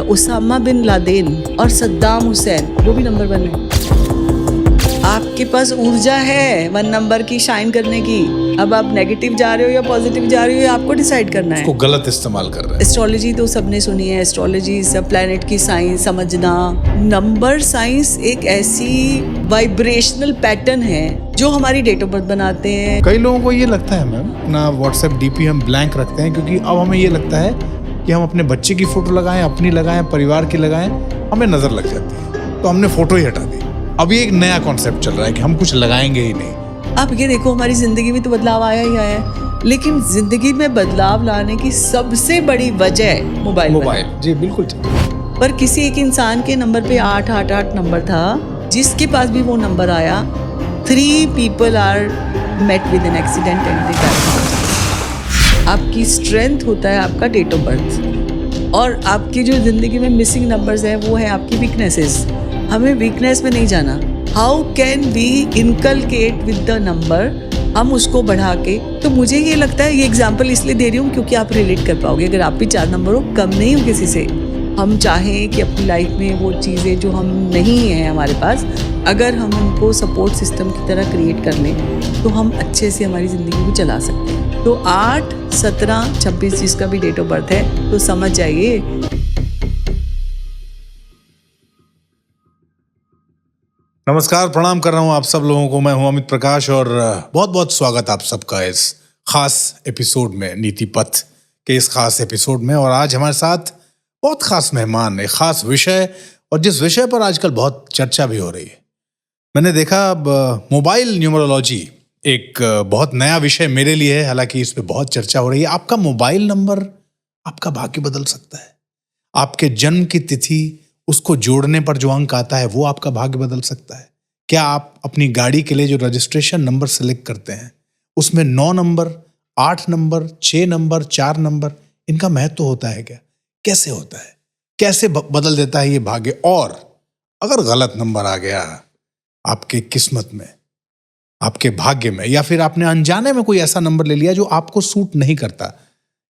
Usama bin Laden और सद्दाम हुसैन, वो भी नंबर 1 है। आपके पास ऊर्जा है 1 नंबर की शाइन करने की। अब आप नेगेटिव जा रहे हो या पॉजिटिव जा रहे हो, ये आपको डिसाइड करना है। उसको गलत इस्तेमाल कर रहे हैं। एस्ट्रोलॉजी तो सबने सुनी है, एस्ट्रोलॉजी सब प्लैनेट की साइंस समझना। नंबर साइंस एक ऐसी वाइब्रेशनल पैटर्न है जो हमारी डेट ऑफ बर्थ बनाते हैं। कई लोगों को ये लगता है मैम, अपना व्हाट्सएप डीपी हम ब्लैंक रखते हैं क्योंकि अब हमें ये लगता है कि हम अपने बच्चे की फोटो लगाएं, अपनी लगाएं, परिवार की लगाएं, हमें नजर लग जाती है, तो हमने फोटो ही हटा दी। अब ये एक नया कॉन्सेप्ट चल रहा है कि हम कुछ लगाएंगे ही नहीं। अब ये देखो, हमारी जिंदगी में तो बदलाव आया ही आया है, लेकिन जिंदगी में बदलाव लाने की सबसे बड़ी वजह मोबाइल। जी बिल्कुल ठीक। पर किसी एक इंसान के नंबर पे 888 नंबर था, जिसके पास भी वो नंबर आया, 3 people are met with an accident and they died। आपकी स्ट्रेंथ होता है आपका डेट ऑफ बर्थ, और आपकी जो जिंदगी में मिसिंग नंबर्स हैं वो है आपकी वीकनेसेस। हमें वीकनेस में नहीं जाना। How can we inculcate with the number, हम उसको बढ़ा के। तो मुझे ये लगता है, ये एग्जाम्पल इसलिए दे रही हूँ क्योंकि आप रिलेट कर पाओगे। अगर आप भी 4 नंबर हो, कम नहीं हो किसी से। हम चाहें कि अपनी लाइफ में वो चीज़ें जो हम नहीं हैं हमारे पास, अगर हम उनको सपोर्ट सिस्टम की तरह क्रिएट कर लें तो हम अच्छे से हमारी ज़िंदगी को चला सकते हैं। तो 8, 17, 26 जिसका भी डेट ऑफ बर्थ है, तो समझ जाइए। नमस्कार, प्रणाम कर रहा हूँ आप सब लोगों को। मैं हूँ अमित प्रकाश और बहुत बहुत स्वागत आप सबका इस खास एपिसोड में, नीति पथ के इस खास एपिसोड में। और आज हमारे साथ बहुत खास मेहमान, एक खास विषय, और जिस विषय पर आजकल बहुत चर्चा भी हो रही है। मैंने देखा मोबाइल न्यूमरोलॉजी एक बहुत नया विषय मेरे लिए है, हालांकि इस पे बहुत चर्चा हो रही है। आपका मोबाइल नंबर आपका भाग्य बदल सकता है। आपके जन्म की तिथि, उसको जोड़ने पर जो अंक आता है वो आपका भाग्य बदल सकता है। क्या आप अपनी गाड़ी के लिए जो रजिस्ट्रेशन नंबर सेलेक्ट करते हैं उसमें 9 नंबर, 8 नंबर, 6 नंबर, 4 नंबर, इनका महत्व होता है क्या? कैसे होता है? कैसे बदल देता है ये भाग्य? और अगर गलत नंबर आ गया आपके किस्मत में, आपके भाग्य में, या फिर आपने अनजाने में कोई ऐसा नंबर ले लिया जो आपको सूट नहीं करता,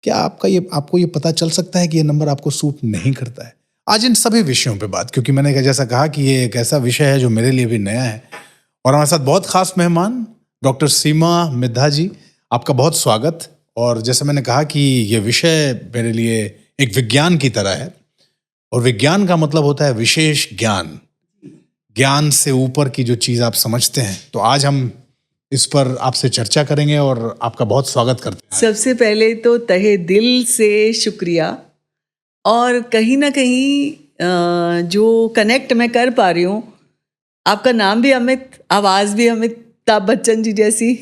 क्या आपको ये पता चल सकता है कि ये नंबर आपको सूट नहीं करता है? आज इन सभी विषयों पे बात, क्योंकि मैंने जैसा कहा कि ये एक ऐसा विषय है जो मेरे लिए भी नया है। और हमारे साथ बहुत खास मेहमान डॉक्टर सीमा मिद्धा जी, आपका बहुत स्वागत। और जैसे मैंने कहा कि ये विषय मेरे लिए एक विज्ञान की तरह है, और विज्ञान का मतलब होता है विशेष ज्ञान, ज्ञान से ऊपर की जो चीज़ आप समझते हैं। तो आज हम इस पर आपसे चर्चा करेंगे और आपका बहुत स्वागत करते हैं। सबसे पहले तो तहे दिल से शुक्रिया, और कहीं ना कहीं जो कनेक्ट मैं कर पा रही हूँ, आपका नाम भी अमित, आवाज़ भी अमिताभ बच्चन जी जैसी।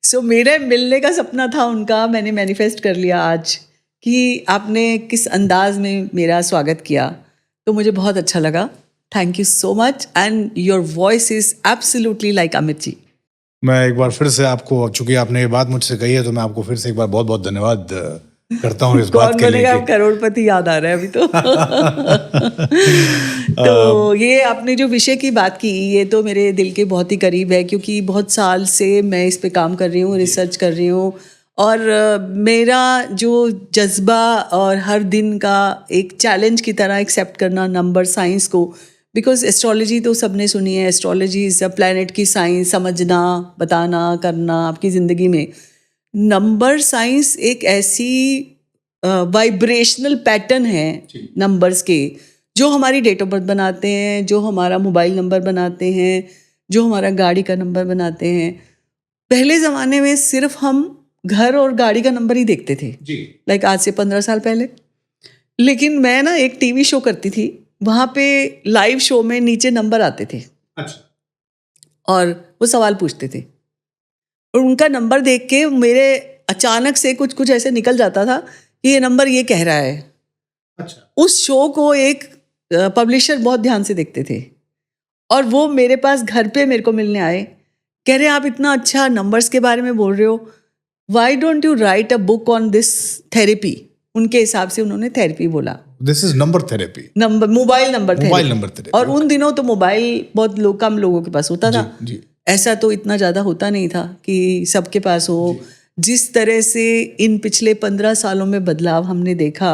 सो मेरे मिलने का सपना था उनका, मैंने मैनिफेस्ट कर लिया आज कि आपने किस अंदाज में मेरा स्वागत किया, तो मुझे बहुत अच्छा लगा। Thank you so much, and your voice is absolutely like Amit ji. मैं एक बार फिर से आपको, चूंकि आपने ये बात मुझसे कही है, तो मैं आपको फिर से एक बार बहुत बहुत धन्यवाद करता हूँ इस बात के लिए। कौन करोड़पति याद आ रहा है अभी तो। तो ये आपने जो विषय की बात की, ये तो मेरे दिल के बहुत ही करीब है, क्योंकि बहुत साल से मैं इस पे काम कर रही हूँ, रिसर्च कर रही हूँ, और मेरा जो जज्बा और हर दिन का एक चैलेंज की तरह एक्सेप्ट करना नंबर साइंस को, बिकॉज एस्ट्रोलॉजी तो सबने सुनी है, एस्ट्रोलॉजी इज अ प्लैनेट की साइंस, समझना, बताना, करना आपकी ज़िंदगी में। नंबर साइंस एक ऐसी वाइब्रेशनल पैटर्न है नंबर्स के, जो हमारी डेट ऑफ बर्थ बनाते हैं, जो हमारा मोबाइल नंबर बनाते हैं, जो हमारा गाड़ी का नंबर बनाते हैं। पहले ज़माने में सिर्फ हम घर और गाड़ी का नंबर ही देखते थे, लाइक आज से 15 साल पहले। लेकिन मैं ना एक टीवी शो करती थी, वहाँ पे लाइव शो में नीचे नंबर आते थे। अच्छा। और वो सवाल पूछते थे, और उनका नंबर देख के मेरे अचानक से कुछ ऐसे निकल जाता था कि ये नंबर ये कह रहा है। अच्छा। उस शो को एक पब्लिशर बहुत ध्यान से देखते थे, और वो मेरे पास घर पे मेरे को मिलने आए, कह रहे आप इतना अच्छा नंबर्स के बारे में बोल रहे हो, why don't you right a book on this therapy. उनके हिसाब से उन्होंने थेरेपी बोला, this is number therapy, mobile number therapy. और उन दिनों तो मोबाइल बहुत कम लोगों के पास होता था। जी। ऐसा तो इतना ज़्यादा होता नहीं था कि सबके पास हो। जिस तरह से इन पिछले 15 सालों में बदलाव हमने देखा,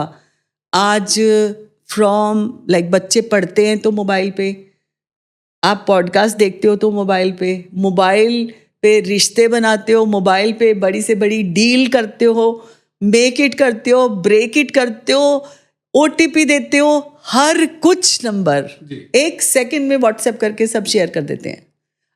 आज फ्रॉम लाइक बच्चे पढ़ते हैं तो मोबाइल पे, आप पॉडकास्ट देखते हो तो मोबाइल पे रिश्ते बनाते हो, मोबाइल पे बड़ी से बड़ी डील करते हो, मेक इट करते हो, ब्रेक इट करते हो, OTP देते हो, हर कुछ नंबर 1 सेकंड में व्हाट्सएप करके सब शेयर कर देते हैं।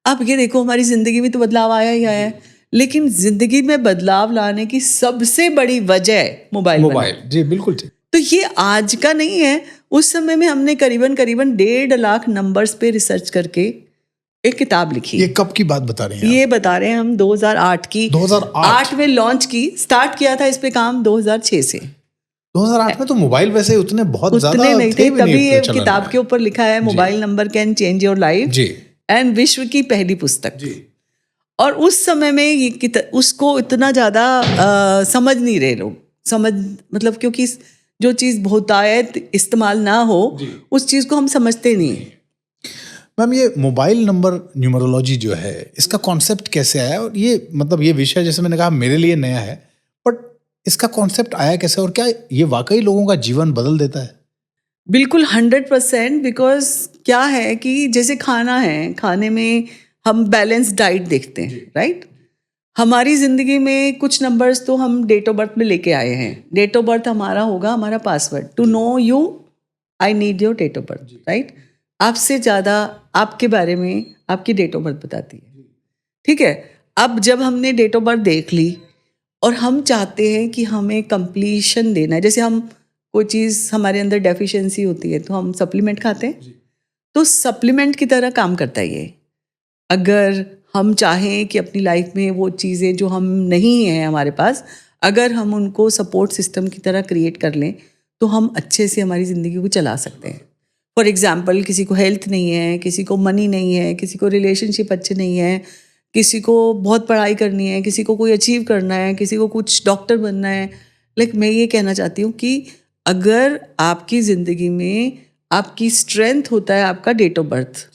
अब ये देखो हमारी ज़िंदगी में तो बदलाव आया ही आया है, लेकिन ज़िंदगी में बदलाव लाने की सबसे बड़ी वजह मोबाइल। जी बिल्कुल ठीक। तो ये आज का नहीं है, उस समय में हमने करीबन 1.5 लाख नंबर्स पे रिसर्च करके एक किताब लिखी। ये कब की बात बता रही हैं? ये बता रहे हैं हम 2008 की। 2008 में लॉन्च की, स्टार्ट किया था इस पे काम 2006 से। 2008 में तो मोबाइल वैसे उतने बहुत ज्यादा उतने नहीं थे, भी तभी नहीं ये चलन किताब में। के ऊपर लिखा है mobile number can change your life जी एंड विश्व की पहली पुस्तक। जी। और उस समय में ये उसको इतना ज़्यादा समझ नहीं रहे लोग, मतलब क्योंकि जो चीज़ बहुतायत इस्तेमाल ना हो उस चीज़ को हम समझते नहीं। मैम ये मोबाइल नंबर न्यूमरोलॉजी जो है इसका कॉन्सेप्ट कैसे आया? और ये मतलब ये विषय जैसे मैंने कहा मेरे लिए नया है, बट इसका कॉन्सेप्ट आया कैसे और क्या ये वाकई लोगों का जीवन बदल देता है? बिल्कुल 100%। बिकॉज क्या है कि जैसे खाना है, खाने में हम बैलेंस डाइट देखते हैं, राइट? हमारी ज़िंदगी में कुछ नंबर्स तो हम डेट ऑफ बर्थ में लेके आए हैं। डेट ऑफ बर्थ हमारा होगा हमारा password. To know you I need your date of birth, right? आपसे ज़्यादा आपके बारे में आपकी डेट ऑफ बर्थ बताती है, ठीक है? अब जब हमने डेट ऑफ बर्थ देख ली और हम चाहते हैं कि हमें कंप्लीशन देना है, जैसे हम कोई चीज़ हमारे अंदर डेफिशिएंसी होती है तो हम सप्लीमेंट खाते हैं, तो सप्लीमेंट की तरह काम करता है ये। अगर हम चाहें कि अपनी लाइफ में वो चीज़ें जो हम नहीं हैं हमारे पास, अगर हम उनको सपोर्ट सिस्टम की तरह क्रिएट कर लें तो हम अच्छे से हमारी ज़िंदगी को चला सकते हैं। फॉर एग्ज़ाम्पल, किसी को हेल्थ नहीं है, किसी को मनी नहीं है, किसी को रिलेशनशिप अच्छे नहीं है, किसी को बहुत पढ़ाई करनी है, किसी को कोई अचीव करना है, किसी को कुछ डॉक्टर बनना है। मैं ये कहना चाहती हूँ कि अगर आपकी ज़िंदगी में आपकी स्ट्रेंथ होता है आपका डेट ऑफ बर्थ,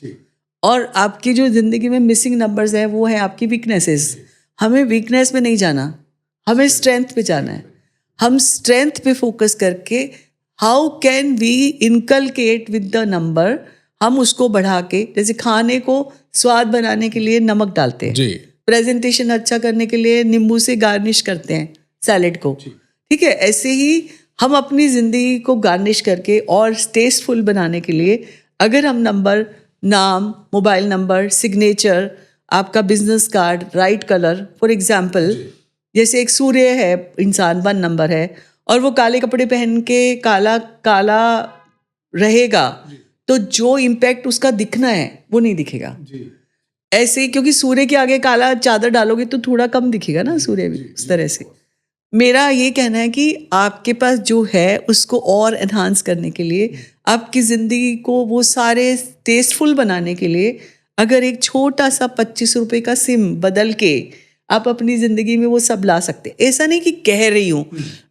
और आपकी जो ज़िंदगी में मिसिंग नंबर्स हैं वो है आपकी वीकनेसेस। हमें वीकनेस में नहीं जाना, हमें स्ट्रेंथ पे जाना है। हम स्ट्रेंथ पे फोकस करके how can we inculcate with the number, हम उसको बढ़ा के, जैसे खाने को स्वाद बनाने के लिए नमक डालते हैं, प्रेजेंटेशन अच्छा करने के लिए नींबू से गार्निश करते हैं सैलेड को, ठीक है? ऐसे ही हम अपनी ज़िंदगी को गार्निश करके और टेस्टफुल बनाने के लिए अगर हम नंबर, नाम, मोबाइल नंबर, सिग्नेचर, आपका business card, right colour, for example जैसे एक सूर्य है इंसान 1 नंबर है और वो काले कपड़े पहन के काला काला रहेगा तो जो इम्पैक्ट उसका दिखना है वो नहीं दिखेगा। ऐसे ही क्योंकि सूर्य के आगे काला चादर डालोगे तो थोड़ा कम दिखेगा ना सूर्य भी, उस तरह से मेरा ये कहना है कि आपके पास जो है उसको और एनहांस करने के लिए, आपकी ज़िंदगी को वो सारे टेस्टफुल बनाने के लिए, अगर एक छोटा सा 25 रुपये का सिम बदल के आप अपनी ज़िंदगी में वो सब ला सकते। ऐसा नहीं कि कह रही हूँ,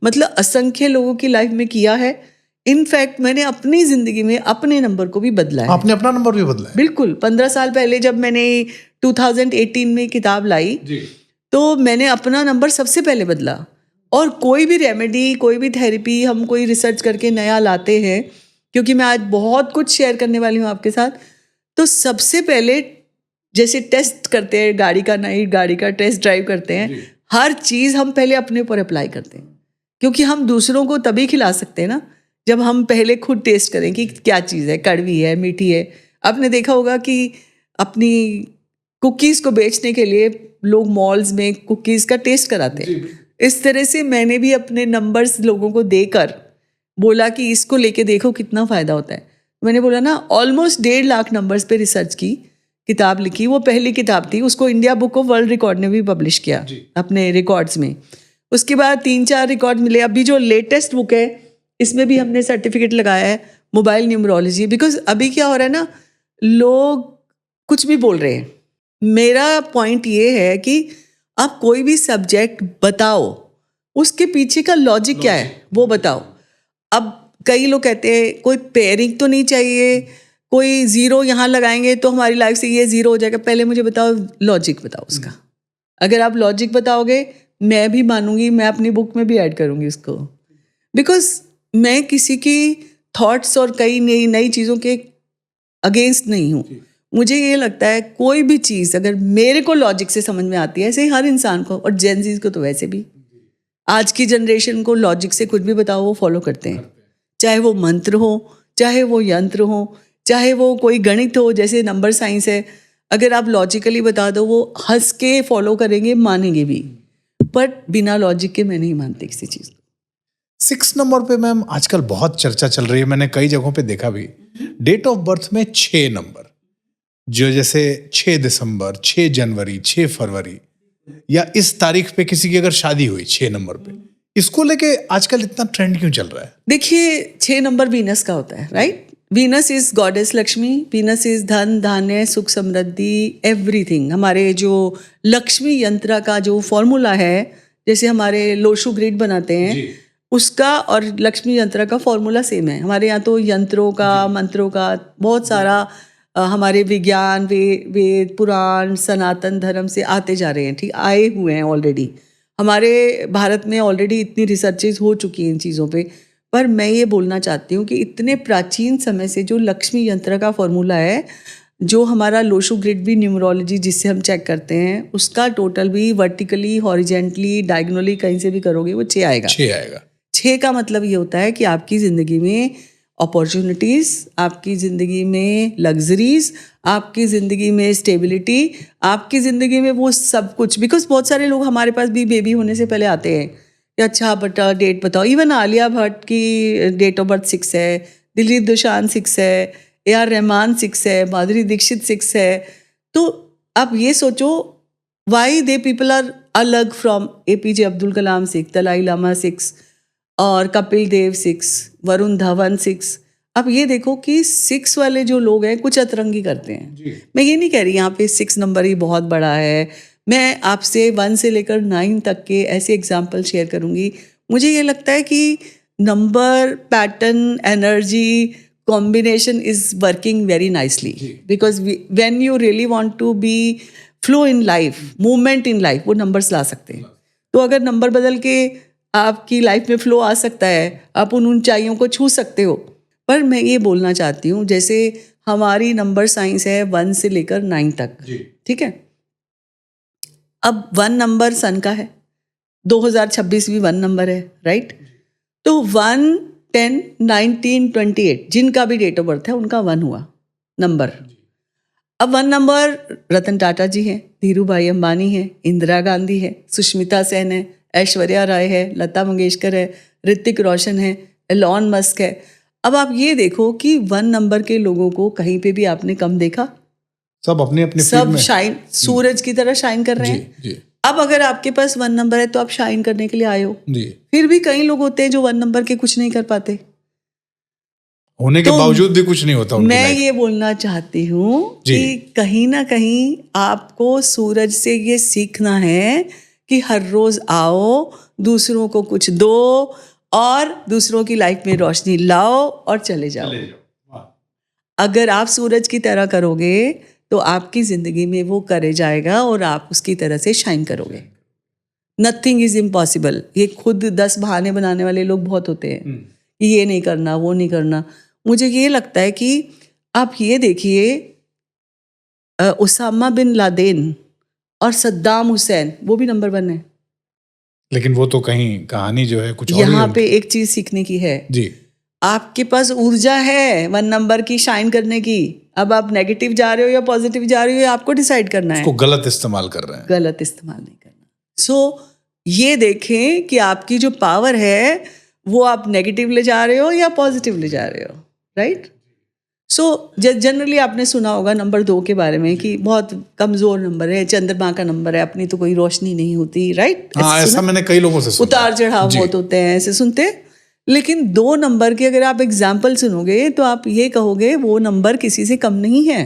मतलब असंख्य लोगों की लाइफ में किया है। इनफैक्ट मैंने अपनी ज़िंदगी में अपने नंबर को भी बदला है। आपने अपना नंबर भी बदला है? बिल्कुल। 15 साल पहले जब मैंने 2018 में किताब लाई तो मैंने अपना नंबर सबसे पहले बदला। और कोई भी रेमेडी, कोई भी थेरेपी हम कोई रिसर्च करके नया लाते हैं, क्योंकि मैं आज बहुत कुछ शेयर करने वाली हूँ आपके साथ, तो सबसे पहले जैसे टेस्ट करते हैं गाड़ी का, नई गाड़ी का टेस्ट ड्राइव करते हैं, हर चीज़ हम पहले अपने ऊपर अप्लाई करते हैं, क्योंकि हम दूसरों को तभी खिला सकते हैं ना जब हम पहले खुद टेस्ट करें कि क्या चीज़ है, कड़वी है, मीठी है। आपने देखा होगा कि अपनी कुकीज़ को बेचने के लिए लोग मॉल्स में कुकीज़ का टेस्ट कराते हैं। इस तरह से मैंने भी अपने नंबर्स लोगों को देकर बोला कि इसको लेके देखो कितना फ़ायदा होता है। मैंने बोला ना, ऑलमोस्ट 1.5 लाख नंबर्स पे रिसर्च की, किताब लिखी। वो पहली किताब थी, उसको India book of world record ने भी पब्लिश किया अपने रिकॉर्ड्स में। उसके बाद 3-4 रिकॉर्ड मिले। अभी जो लेटेस्ट बुक है इसमें भी हमने सर्टिफिकेट लगाया है मोबाइल न्यूमरोलॉजी। बिकॉज अभी क्या हो रहा है ना, लोग कुछ भी बोल रहे हैं। मेरा पॉइंट ये है कि आप कोई भी सब्जेक्ट बताओ, उसके पीछे का लॉजिक क्या है वो बताओ। अब कई लोग कहते हैं कोई पेयरिंग तो नहीं चाहिए, कोई ज़ीरो यहाँ लगाएंगे तो हमारी लाइफ से ये ज़ीरो हो जाएगा। पहले मुझे बताओ, लॉजिक बताओ उसका। अगर आप लॉजिक बताओगे मैं भी मानूंगी, मैं अपनी बुक में भी ऐड करूँगी उसको। बिकॉज मैं किसी की थॉट्स और कई नई नई चीज़ों के अगेंस्ट नहीं हूँ। मुझे ये लगता है कोई भी चीज़ अगर मेरे को लॉजिक से समझ में आती है, ऐसे ही हर इंसान को, और जेनजीज को तो वैसे भी, आज की जनरेशन को लॉजिक से कुछ भी बताओ वो फॉलो करते हैं, चाहे वो मंत्र हो, चाहे वो यंत्र हो, चाहे वो कोई गणित हो, जैसे नंबर साइंस है, अगर आप लॉजिकली बता दो वो हंस के फॉलो करेंगे, मानेंगे भी, बट बिना लॉजिक के मैं नहीं मानती किसी चीज़ को। 6 नंबर पे मैम आजकल बहुत चर्चा चल रही है, मैंने कई जगहों पे देखा भी, डेट ऑफ बर्थ में 6 नंबर, जो जैसे 6 दिसंबर, 6 जनवरी, 6 फरवरी, या इस तारीख पे किसी की अगर शादी हुई 6 नंबर पे, इसको लेके आजकल इतना ट्रेंड क्यों चल रहा है? देखिए 6 नंबर वीनस का होता है, right? Venus is goddess Lakshmi, Venus is धन धान्य सुख समृद्धि एवरीथिंग। हमारे जो लक्ष्मी यंत्र का जो फॉर्मूला है, जैसे हमारे लोशु ग्रिड बनाते हैं उसका और लक्ष्मी यंत्र का फॉर्मूला सेम है। हमारे यहाँ तो यंत्रों का, मंत्रों का बहुत सारा हमारे विज्ञान, वेद, पुराण, सनातन धर्म से आते जा रहे हैं, ठीक, आए हुए हैं ऑलरेडी। हमारे भारत में ऑलरेडी इतनी रिसर्चेज हो चुकी हैं इन चीज़ों पे। पर मैं ये बोलना चाहती हूँ कि इतने प्राचीन समय से जो लक्ष्मी यंत्र का फॉर्मूला है, जो हमारा लोशु ग्रिड भी न्यूमरोलॉजी जिससे हम चेक करते हैं, उसका टोटल भी वर्टिकली, हॉरिजेंटली, डायगोनली कहीं से भी करोगे वो 6 आएगा। 6 आएगा। 6 का मतलब ये होता है कि आपकी ज़िंदगी में अपॉर्चुनिटीज़, आपकी ज़िंदगी में लग्जरीज, आपकी ज़िंदगी में स्टेबिलिटी, आपकी ज़िंदगी में वो सब कुछ। बिकॉज बहुत सारे लोग हमारे पास भी बेबी होने से पहले आते हैं कि अच्छा बेटा डेट बताओ। इवन आलिया भट्ट की डेट ऑफ बर्थ 6 है, दिलजीत दोसांझ 6 है, AR रहमान 6 है, माधुरी दीक्षित 6 है। तो आप ये सोचो वाई दे पीपल आर अलग फ्रॉम APJ अब्दुल कलाम 6, दलाई लामा 6 और कपिल देव 6, वरुण धवन 6। अब ये देखो कि 6 वाले जो लोग हैं कुछ अतरंगी करते हैं। मैं ये नहीं कह रही यहाँ पे 6 नंबर ही बहुत बड़ा है, मैं आपसे 1 से लेकर 9 तक के ऐसे एग्जाम्पल शेयर करूँगी। मुझे ये लगता है कि number, pattern, energy, combination is working very nicely, because when you really want to be flow in life, movement in life, वो नंबर्स ला सकते हैं। तो अगर नंबर बदल के आपकी लाइफ में फ्लो आ सकता है, आप उन ऊंचाइयों को छू सकते हो। पर मैं ये बोलना चाहती हूँ, जैसे हमारी नंबर साइंस है 1 से लेकर 9 तक, ठीक है। अब 1 नंबर सन का है, 2026 भी 1 नंबर है, राइट? तो 1, 10, 19, 28 जिनका भी डेट ऑफ बर्थ है उनका 1 हुआ नंबर। अब 1 नंबर रतन टाटा जी हैं, धीरू भाई अंबानी हैं, इंदिरा गांधी है, सुष्मिता सेन है, ऐश्वर्या राय है, लता मंगेशकर है, ऋतिक रोशन है, एलॉन मस्क है। अब आप ये देखो कि 1 नंबर के लोगों को कहीं पे भी आपने कम देखा? सब अपने अपने सब शाइन, सूरज की तरह शाइन कर रहे हैं। जी। अब अगर आपके पास 1 नंबर है तो आप शाइन करने के लिए आए हो जी। फिर भी कई लोग होते हैं जो 1 नंबर के कुछ नहीं कर पाते, होने के बावजूद भी कुछ नहीं होता उनकी मैं लाइफ। ये बोलना चाहती हूँ कि कहीं ना कहीं आपको सूरज से ये सीखना है कि हर रोज आओ, दूसरों को कुछ दो और दूसरों की लाइफ में रोशनी लाओ और चले जाओ। अगर आप सूरज की तरह करोगे तो आपकी जिंदगी में वो करे जाएगा और आप उसकी तरह से शाइन करोगे। Nothing is impossible. ये खुद 10 बहाने बनाने वाले लोग बहुत होते हैं कि ये नहीं करना, वो नहीं करना। मुझे ये लगता है कि आप ये देखिए, उसामा बिन लादेन और सद्दाम हुसैन, वो भी नंबर 1 है। लेकिन वो तो कहीं कहानी जो है कुछ और ही यहाँ है पे एक चीज सीखने की है जी। आपके पास ऊर्जा है 1 नंबर की शाइन करने की। अब आप नेगेटिव जा रहे हो या पॉजिटिव जा रहे हो, ये आपको डिसाइड करना है। उसको गलत इस्तेमाल कर रहे हैं। गलत इस्तेमाल नहीं करना। सो ये देखें कि आपकी जो पावर है वो आप नेगेटिव ले जा रहे हो या पॉजिटिव ले जा रहे हो, राइट? सो जनरली आपने सुना होगा नंबर 2 के बारे में कि बहुत कमजोर नंबर है, चंद्रमा का नंबर है, अपनी तो कोई रोशनी नहीं होती, राइट? हाँ, ऐसा मैंने कई लोगों से सुना। उतार चढ़ाव बहुत होते हैं, ऐसे सुनते। लेकिन 2 नंबर के अगर आप एग्जाम्पल सुनोगे तो आप ये कहोगे वो नंबर किसी से कम नहीं है।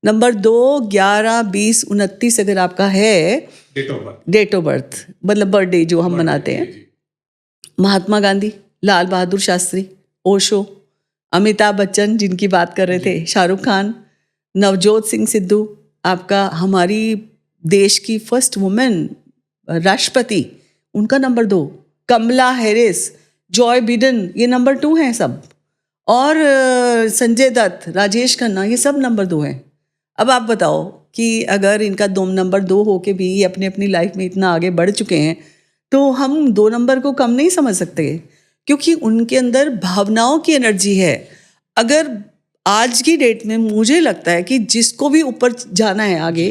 नंबर 2, 11, 20, 29 अगर आपका है डेट ऑफ बर्थ, मतलब बर्थडे जो हम मनाते हैं, महात्मा गांधी, लाल बहादुर शास्त्री, ओशो, अमिताभ बच्चन जिनकी बात कर रहे थे, शाहरुख खान, नवजोत सिंह सिद्धू, आपका हमारी देश की फर्स्ट वुमेन राष्ट्रपति, उनका नंबर 2, कमला हैरिस, जॉय बिडेन, ये नंबर 2 हैं सब। और संजय दत्त, राजेश खन्ना, ये सब नंबर 2 हैं। अब आप बताओ कि अगर इनका नंबर 2 होके भी ये अपनी अपनी लाइफ में इतना आगे बढ़ चुके हैं, तो हम 2 नंबर को कम नहीं समझ सकते, क्योंकि उनके अंदर भावनाओं की एनर्जी है। अगर आज की डेट में मुझे लगता है कि जिसको भी ऊपर जाना है आगे,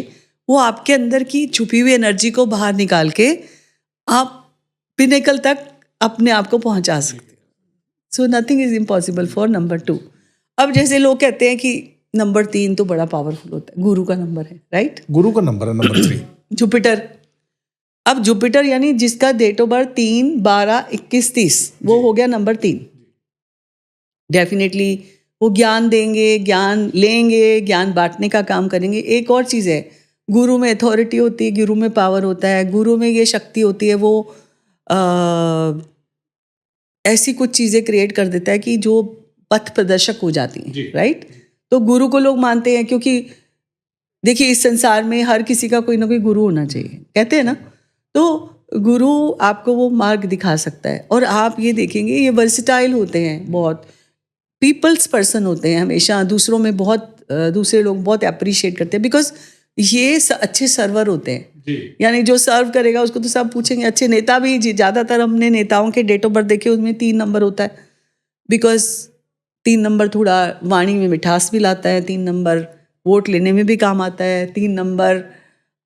वो आपके अंदर की छुपी हुई एनर्जी को बाहर निकाल के आप पिनेकल तक अपने आप को पहुंचा सकते हो। So nothing is impossible for number 2। अब जैसे लोग कहते हैं कि नंबर 3 तो बड़ा पावरफुल होता है, गुरु का नंबर है, राइट? गुरु का नंबर है नंबर 3। जुपिटर। अब जुपिटर यानी जिसका डेट ऑफ बर्थ 3, 12, 21, 30, वो हो गया नंबर 3। डेफिनेटली वो ज्ञान देंगे, ज्ञान लेंगे, ज्ञान बांटने का काम करेंगे। एक और चीज़ है, गुरु में अथॉरिटी होती है, गुरु में पावर होता है, गुरु में ये शक्ति होती है, वो ऐसी कुछ चीज़ें क्रिएट कर देता है कि जो पथ प्रदर्शक हो जाती हैं, राइट? तो गुरु को लोग मानते हैं, क्योंकि देखिए इस संसार में हर किसी का कोई ना कोई गुरु होना चाहिए, कहते हैं ना। तो गुरु आपको वो मार्ग दिखा सकता है। और आप ये देखेंगे ये वर्सेटाइल होते हैं, बहुत पीपल्स पर्सन होते हैं, हमेशा दूसरों में बहुत दूसरे लोग बहुत अप्रिशिएट करते हैं, बिकॉज ये अच्छे सर्वर होते हैं। यानी जो सर्व करेगा उसको तो सब पूछेंगे। अच्छे नेता भी, ज़्यादातर हमने नेताओं के डेट ऑफ बर्थ देखे, उसमें 3 नंबर होता है, बिकॉज 3 नंबर थोड़ा वाणी में मिठास भी लाता है, 3 नंबर वोट लेने में भी काम आता है, 3 नंबर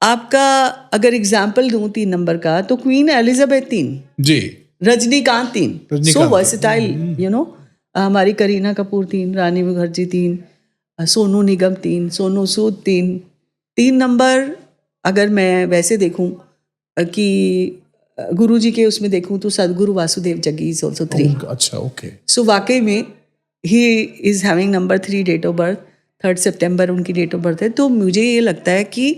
आपका अगर एग्जाम्पल दूं 3 नंबर का, तो Queen Elizabeth 3 ji, Rajinikanth 3, so versatile, you know. हमारी करीना कपूर 3, रानी मुखर्जी 3, सोनू निगम 3, सोनू सूद 3 नंबर। अगर मैं वैसे देखूं कि गुरुजी के उसमें देखूं तो सदगुरु वासुदेव जग्गी इज ऑल्सो 3। अच्छा, ओके। सो वाकई में he is having number 3 date of birth, 3 सितंबर उनकी डेट ऑफ बर्थ है। तो मुझे ये लगता है कि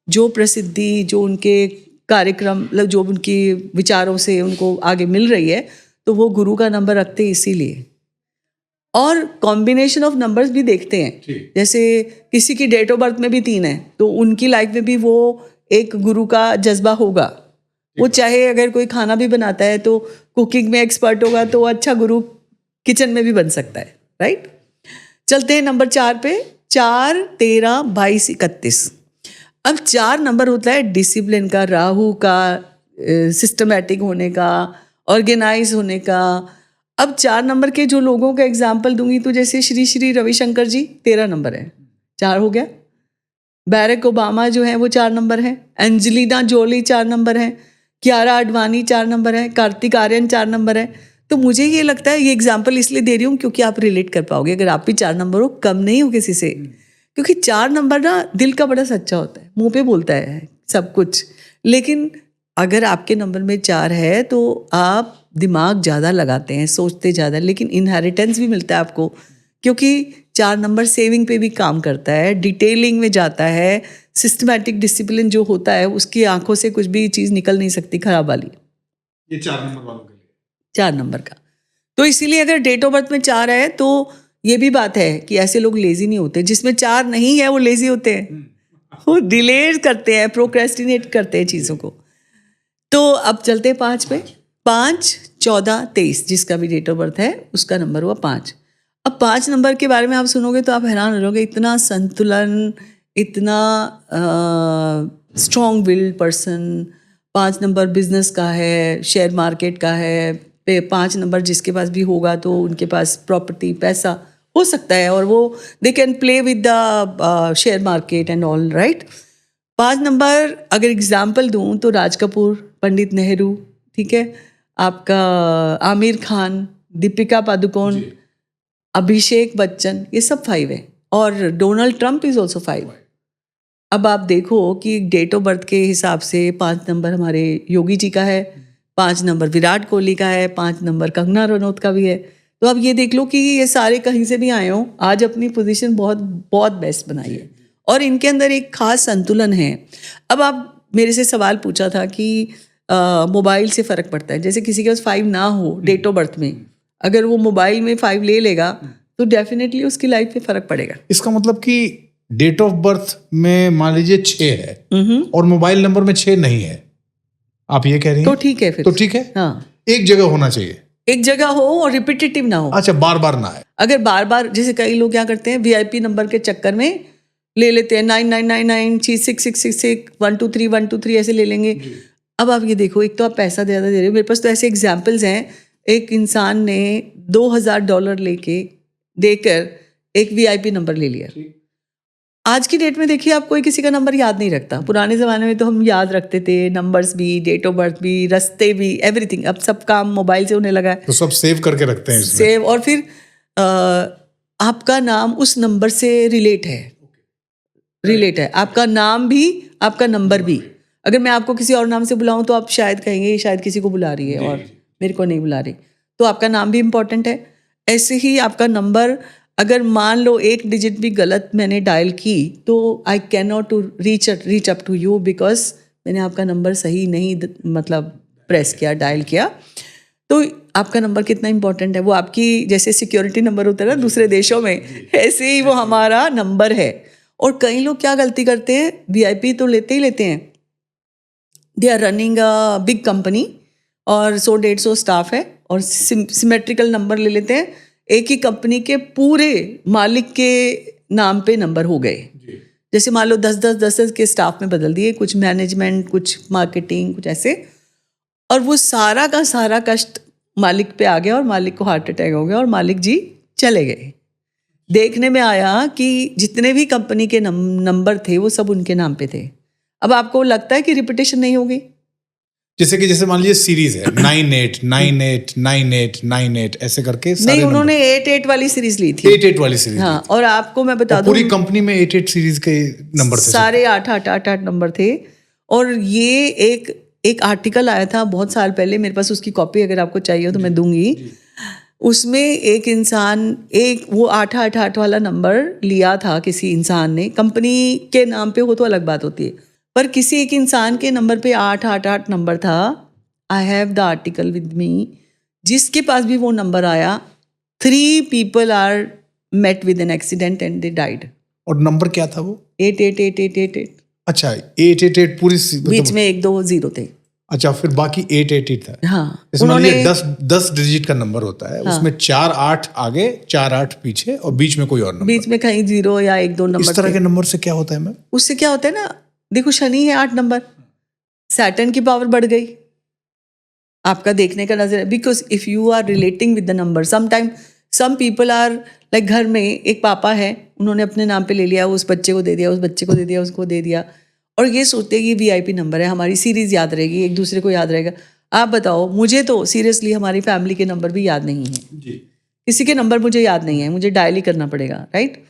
जो प्रसिद्धि, जो उनके कार्यक्रम, मतलब जो उनकी विचारों से उनको आगे मिल रही है, तो वो गुरु का नंबर रखते हैं इसीलिए। और कॉम्बिनेशन ऑफ नंबर्स भी देखते हैं, जैसे किसी की डेट ऑफ बर्थ में भी 3 है, तो उनकी लाइफ में भी वो एक गुरु का जज्बा होगा। वो चाहे अगर कोई खाना भी बनाता है तो कुकिंग में एक्सपर्ट होगा, तो अच्छा गुरु किचन में भी बन सकता है, राइट? चलते हैं नंबर 4 पे। 4, 13, 22, 31। अब 4 नंबर होता है डिसिप्लिन का, राहु का, सिस्टमैटिक होने का, ऑर्गेनाइज होने का। अब 4 नंबर के जो लोगों का एग्जाम्पल दूंगी, तो जैसे श्री रविशंकर जी 13 नंबर है, 4 हो गया। बैरक ओबामा जो है वो 4 नंबर है, एंजेलिना जोली 4 नंबर है, कियारा आडवाणी 4 नंबर है, कार्तिक आर्यन 4 नंबर है। तो मुझे ये लगता है, ये एग्जाम्पल इसलिए दे रही हूँ क्योंकि आप रिलेट कर पाओगे, अगर आप भी 4 नंबर हो, कम नहीं हो किसी से। क्योंकि 4 नंबर ना दिल का बड़ा सच्चा होता है, मुंह पे बोलता है सब कुछ, लेकिन अगर आपके नंबर में 4 है तो आप दिमाग ज़्यादा लगाते हैं, सोचते ज़्यादा, लेकिन इनहेरिटेंस भी मिलता है आपको, क्योंकि 4 नंबर सेविंग पे भी काम करता है, डिटेलिंग में जाता है, सिस्टमैटिक डिसिप्लिन जो होता है, उसकी आंखों से कुछ भी चीज़ निकल नहीं सकती खराब वाली। ये 4 नंबर वालों के लिए, 4 नंबर का। तो इसीलिए अगर डेट ऑफ बर्थ में 4 है, तो ये भी बात है कि ऐसे लोग लेजी नहीं होते। जिसमें 4 नहीं है वो लेजी होते हैं, वो डिले करते हैं, प्रोक्रेस्टिनेट करते हैं चीज़ों को। तो अब चलते हैं 5 पे। 5, 14, 23 जिसका भी डेट ऑफ बर्थ है उसका नंबर हुआ 5। अब 5 नंबर के बारे में आप सुनोगे तो आप हैरान हो जाओगे, इतना संतुलन, इतना strong willed person. 5 number business का है, शेयर मार्केट का है। 5 नंबर जिसके पास भी होगा तो उनके पास प्रॉपर्टी, पैसा हो सकता है, और वो they can play with the share market and all, right? 5 number अगर एग्जाम्पल दूं तो राज कपूर, पंडित नेहरू, ठीक है, आपका आमिर खान, दीपिका पादुकोण, अभिषेक बच्चन, ये सब 5 है। और डोनाल्ड ट्रंप इज ऑल्सो 5। अब आप देखो कि डेट ऑफ बर्थ के हिसाब से 5 नंबर हमारे योगी जी का है, 5 नंबर विराट कोहली का है, 5 नंबर कंगना रनौत का भी है। तो अब ये देख लो कि ये सारे कहीं से भी आए हों, आज अपनी पोजीशन बहुत बहुत बेस्ट बनाई है, और इनके अंदर एक खास संतुलन है। अब आप मेरे से सवाल पूछा था कि मोबाइल से फ़र्क पड़ता है। जैसे किसी के पास 5 ना हो डेट ऑफ बर्थ में, अगर वो मोबाइल में 5 ले लेगा तो डेफिनेटली उसकी लाइफ में फ़र्क पड़ेगा। इसका मतलब कि डेट ऑफ बर्थ में मान लीजिए 6 है और मोबाइल नंबर में 6 नहीं है, आप ये कह रही हैं? तो ठीक है, फिर तो ठीक है, हाँ, एक जगह होना चाहिए। एक जगह हो और रिपीटेटिव ना हो। अच्छा, बार बार ना आए। अगर बार बार, जैसे कई लोग क्या करते हैं, वीआईपी नंबर के चक्कर में ले लेते हैं 9999 6666 123 123 ऐसे ले लेंगे। अब आप ये देखो, एक तो आप पैसा ज़्यादा दे रहे हो। मेरे पास तो ऐसे एग्जाम्पल्स हैं, एक इंसान ने $2000 देकर एक वीआईपी नंबर ले लिया। आज की डेट में देखिए, आप कोई किसी का नंबर याद नहीं रखता। पुराने ज़माने में तो हम याद रखते थे, नंबर्स भी, डेट ऑफ बर्थ भी, रास्ते भी, एवरीथिंग। अब सब काम मोबाइल से होने लगा है, तो सब सेव करके रखते हैं इसमें। सेव। और फिर आपका नाम उस नंबर से रिलेट है, आपका नाम भी, आपका नंबर भी। अगर मैं आपको किसी और नाम से बुलाऊं तो आप शायद कहेंगे ये शायद किसी को बुला रही है और मेरे को नहीं बुला रही। तो आपका नाम भी इम्पोर्टेंट है। ऐसे ही आपका नंबर, अगर मान लो एक डिजिट भी गलत मैंने डायल की तो I can not to reach up to you, because मैंने आपका नंबर सही नहीं मतलब प्रेस किया, डायल किया। तो आपका नंबर कितना इंपॉर्टेंट है, वो आपकी जैसे सिक्योरिटी नंबर होता है ना दूसरे देशों में, ऐसे ही वो हमारा नंबर है। और कई लोग क्या गलती करते हैं, वीआईपी तो लेते ही लेते हैं, they are running a big company और 100-150 स्टाफ है और सिमेट्रिकल नंबर ले लेते हैं। एक ही कंपनी के पूरे मालिक के नाम पे नंबर हो गए। जैसे मान लो 10 के स्टाफ में बदल दिए, कुछ मैनेजमेंट, कुछ मार्केटिंग, कुछ ऐसे, और वो सारा का सारा कष्ट मालिक पे आ गया और मालिक को हार्ट अटैक हो गया और मालिक जी चले गए। देखने में आया कि जितने भी कंपनी के नंबर थे वो सब उनके नाम पे थे। अब आपको लगता है कि रिपीटेशन नहीं होगी? जैसे मान लीजिए सीरीज है 98 98 98 98 ऐसे करके सारे नहीं, उन्होंने 88 वाली सीरीज ली थी। 88 वाली सीरीज। हाँ, और आपको मैं बता दूं, पूरी कंपनी में 88 सीरीज के नंबर थे, सारे 8 नंबर थे। और ये एक आर्टिकल आया था बहुत साल पहले, मेरे पास उसकी कॉपी अगर आपको चाहिए हो तो मैं दूंगी। उसमें एक इंसान वो 8 वाला नंबर लिया था किसी इंसान ने। कंपनी के नाम पे हो तो अलग बात होती है, पर किसी एक इंसान के नंबर पे 8 नंबर था। I have the article with me. जिसके पास भी वो नंबर आया, 3 people are met with an accident and they died. और नंबर क्या था वो? 88888। अच्छा, 888 पूरी बीच में 1-2 जीरो थे। अच्छा, फिर बाकी 888 था। हाँ, जैसे मान लीजिए 10 डिजिट का नंबर होता है, उसमें 4 8 आगे, 4 8 पीछे और बीच में कोई और नंबर। बीच में कहीं 0 या 1-2 नंबर। इस तरह के नंबर से क्या होता है मैम? उससे क्या होता है ना, देखो शनि है 8 नंबर, सैटर्न की पावर बढ़ गई, आपका देखने का नजर है। Because if you are relating with the number, some people are like, घर में एक पापा है, उन्होंने अपने नाम पे ले लिया, उस बच्चे को दे दिया, उस बच्चे को दे दिया, उसको दे दिया, और ये सोचते हैं कि वीआईपी नंबर है, हमारी सीरीज याद रहेगी, एक दूसरे को याद रहेगा। आप बताओ, मुझे तो सीरियसली हमारी फैमिली के नंबर भी याद नहीं है जी। किसी के नंबर मुझे याद नहीं है, मुझे डायल ही करना पड़ेगा, राइट।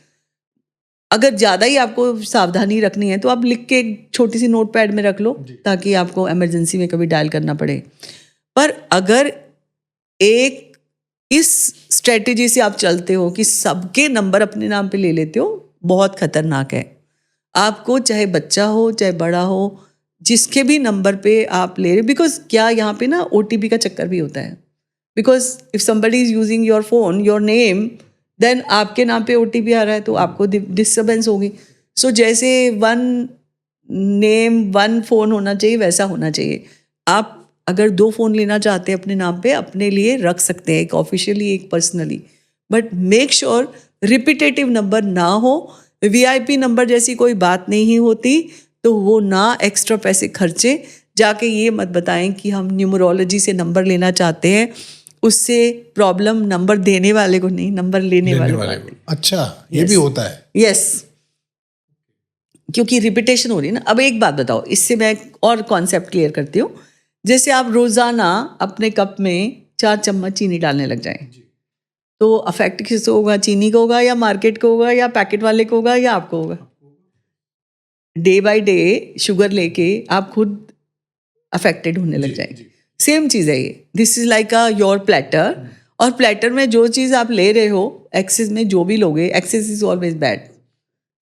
अगर ज़्यादा ही आपको सावधानी रखनी है तो आप लिख के एक छोटी सी नोट पैड में रख लो, ताकि आपको इमरजेंसी में कभी डायल करना पड़े। पर अगर एक इस स्ट्रेटेजी से आप चलते हो कि सबके नंबर अपने नाम पे ले लेते हो, बहुत खतरनाक है। आपको चाहे बच्चा हो चाहे बड़ा हो, जिसके भी नंबर पे आप ले रहे, बिकॉज क्या यहाँ पे ना OTP का चक्कर भी होता है। Because if somebody is using your phone, your name, then आपके नाम पे OTP आ रहा है तो आपको डिस्टर्बेंस होगी। सो जैसे 1 नेम 1 फ़ोन होना चाहिए, वैसा होना चाहिए। आप अगर 2 फ़ोन लेना चाहते हैं अपने नाम पे, अपने लिए रख सकते हैं, एक ऑफिशियली एक personally, but make sure repetitive number ना हो। VIP नंबर जैसी कोई बात नहीं होती, तो वो ना एक्स्ट्रा पैसे खर्चे। जाके ये मत बताएं कि हम न्यूमरोलॉजी से नंबर लेना चाहते हैं, उससे प्रॉब्लम नंबर देने वाले को नहीं, नंबर लेने वाले को। अच्छा, ये भी होता है। यस, क्योंकि रिपीटेशन हो रही है ना। अब एक बात बताओ, इससे मैं और कॉन्सेप्ट क्लियर करती हूँ। जैसे आप रोजाना अपने कप में 4 चम्मच चीनी डालने लग जाएं, तो अफेक्ट किसको होगा? चीनी को होगा, या मार्केट को होगा, या पैकेट वाले को होगा, या आपको होगा? डे बाय डे शुगर लेके आप खुद अफेक्टेड होने लग जाएंगे। सेम चीज़ है ये। This is like a your platter, और प्लेटर में जो चीज़ आप ले रहे हो, एक्सेस में जो भी लोगे, एक्सेस इज ऑलवेज बैड,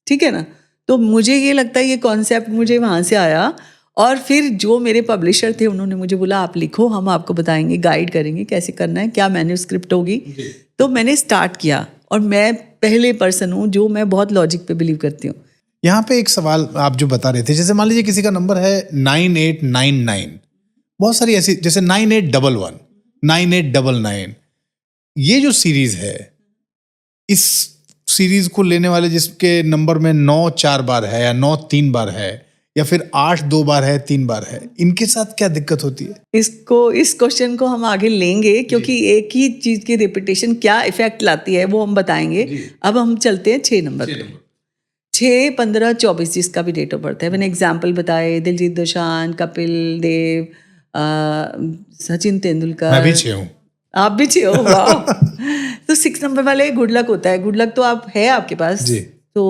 ठीक है ना। तो मुझे ये लगता है ये कॉन्सेप्ट मुझे वहाँ से आया, और फिर जो मेरे पब्लिशर थे उन्होंने मुझे बोला आप लिखो, हम आपको बताएंगे, गाइड करेंगे कैसे करना है, क्या मैन्यूस्क्रिप्ट होगी। तो मैंने स्टार्ट किया, और मैं पहले पर्सन हूँ जो मैं बहुत लॉजिक पे बिलीव करती हूँ। यहाँ पे एक सवाल आप जो बता रहे थे, जैसे मान लीजिए किसी का नंबर है 9899, बहुत सारी ऐसी, जैसे 9811, 9899। ये जो सीरीज है, इस सीरीज को लेने वाले जिसके नंबर में 9 4 बार है या 9 3 बार है या फिर 8 2 बार है 3 बार है, इनके साथ क्या दिक्कत होती है? इस क्वेश्चन को हम आगे लेंगे, क्योंकि एक ही चीज की रिपीटेशन क्या इफेक्ट लाती है वो हम बताएंगे। अब हम चलते हैं 6 नंबर पे। 6 15 24 जिसका भी डेट ऑफ बर्थ है। मैंने एग्जाम्पल बताए, दिलजीत दोसांझ, कपिल देव, सचिन तेंदुलकर। मैं भी 6 हूँ। आप भी 6 हो, वाह। तो 6 नंबर वाले गुड लक होता है। गुड लक तो आप है आपके पास जी। तो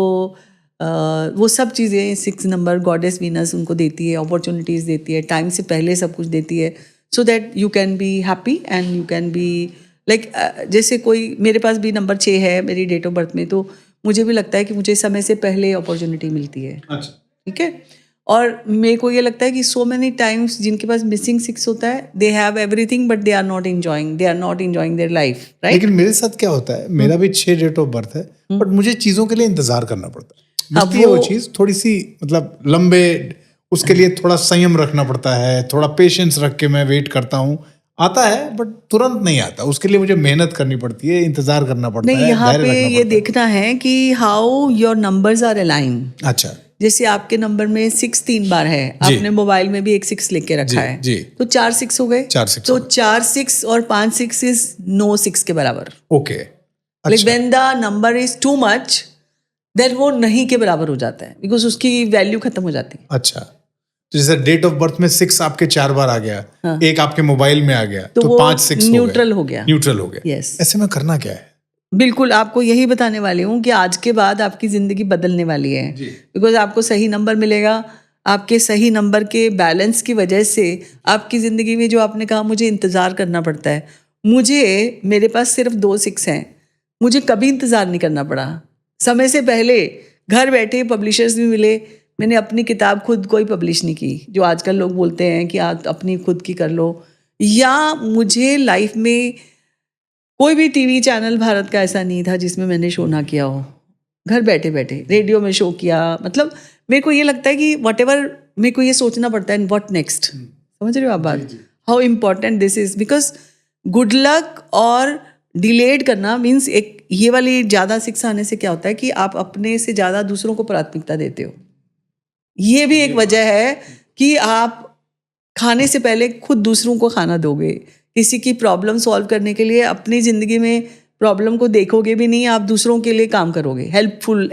वो सब चीज़ें 6 नंबर गॉडेस वीनस उनको देती है, अपॉर्चुनिटीज़ देती है, टाइम से पहले सब कुछ देती है, so that you can be happy and you can be like, जैसे कोई मेरे पास भी नंबर 6 है मेरी डेट ऑफ बर्थ में, तो मुझे भी लगता है कि मुझे समय से पहले अपॉर्चुनिटी मिलती है। अच्छा। ठीक है। और मेरे को ये लगता है कि सो मेनी टाइम्स जिनके पास मिसिंग 6 होता है, they have everything but they are not enjoying their life, right. लेकिन मेरे साथ क्या होता है, मेरा भी 6 डेट ऑफ बर्थ है, बट मुझे चीजों के लिए इंतजार करना पड़ता है। मिलती है वो चीज थोड़ी सी, मतलब लंबे, उसके लिए थोड़ा संयम रखना पड़ता है, थोड़ा पेशेंस रख के मैं वेट करता हूँ। आता है बट तुरंत नहीं आता, उसके लिए मुझे मेहनत करनी पड़ती है, इंतजार करना पड़ता नहीं, है, यहाँ धैर्य पे रखना ये पड़ता देखना है कि how your numbers are align. है। अच्छा जैसे आपके नंबर में 6 3 बार है, जी। आपने मोबाइल में भी एक 6 लेके रखा है, जी। तो 4 6 हो गए। 4 6 तो 4 6 और 5 6 इज नो 6 के बराबर। Okay. Like when the number is too much, then वो नहीं के बराबर हो जाता है, बिकॉज उसकी वैल्यू खत्म हो जाती है। अच्छा, तो जैसे डेट ऑफ बर्थ में 6 आपके 4 बार आ गया, हाँ। एक आपके मोबाइल में आ गया, तो तो वो 5 6 न्यूट्रल हो गया। न्यूट्रल हो गया। Yes. ऐसे में करना क्या है? बिल्कुल, आपको यही बताने वाली हूँ कि आज के बाद आपकी ज़िंदगी बदलने वाली है, बिकॉज आपको सही नंबर मिलेगा। आपके सही नंबर के बैलेंस की वजह से आपकी ज़िंदगी में जो आपने कहा मुझे इंतज़ार करना पड़ता है, मेरे पास सिर्फ 2 6 हैं, मुझे कभी इंतज़ार नहीं करना पड़ा। समय से पहले घर बैठे पब्लिशर्स भी मिले, मैंने अपनी किताब खुद कोई पब्लिश नहीं की, जो आजकल लोग बोलते हैं कि आप अपनी खुद की कर लो। या मुझे लाइफ में कोई भी टीवी चैनल भारत का ऐसा नहीं था जिसमें मैंने शो ना किया हो। घर बैठे बैठे रेडियो में शो किया। मतलब मेरे को ये लगता है कि व्हाटएवर, मेरे को ये सोचना पड़ता है व्हाट नेक्स्ट। समझ रहे हो आप बात, how important this is, because good luck और डिलेड करना मीन्स एक ये वाली ज़्यादा 6 आने से क्या होता है कि आप अपने से ज़्यादा दूसरों को प्राथमिकता देते हो। ये भी एक वजह है कि आप खाने से पहले खुद दूसरों को खाना दोगे। किसी की प्रॉब्लम सॉल्व करने के लिए अपनी ज़िंदगी में प्रॉब्लम को देखोगे भी नहीं, आप दूसरों के लिए काम करोगे, हेल्पफुल,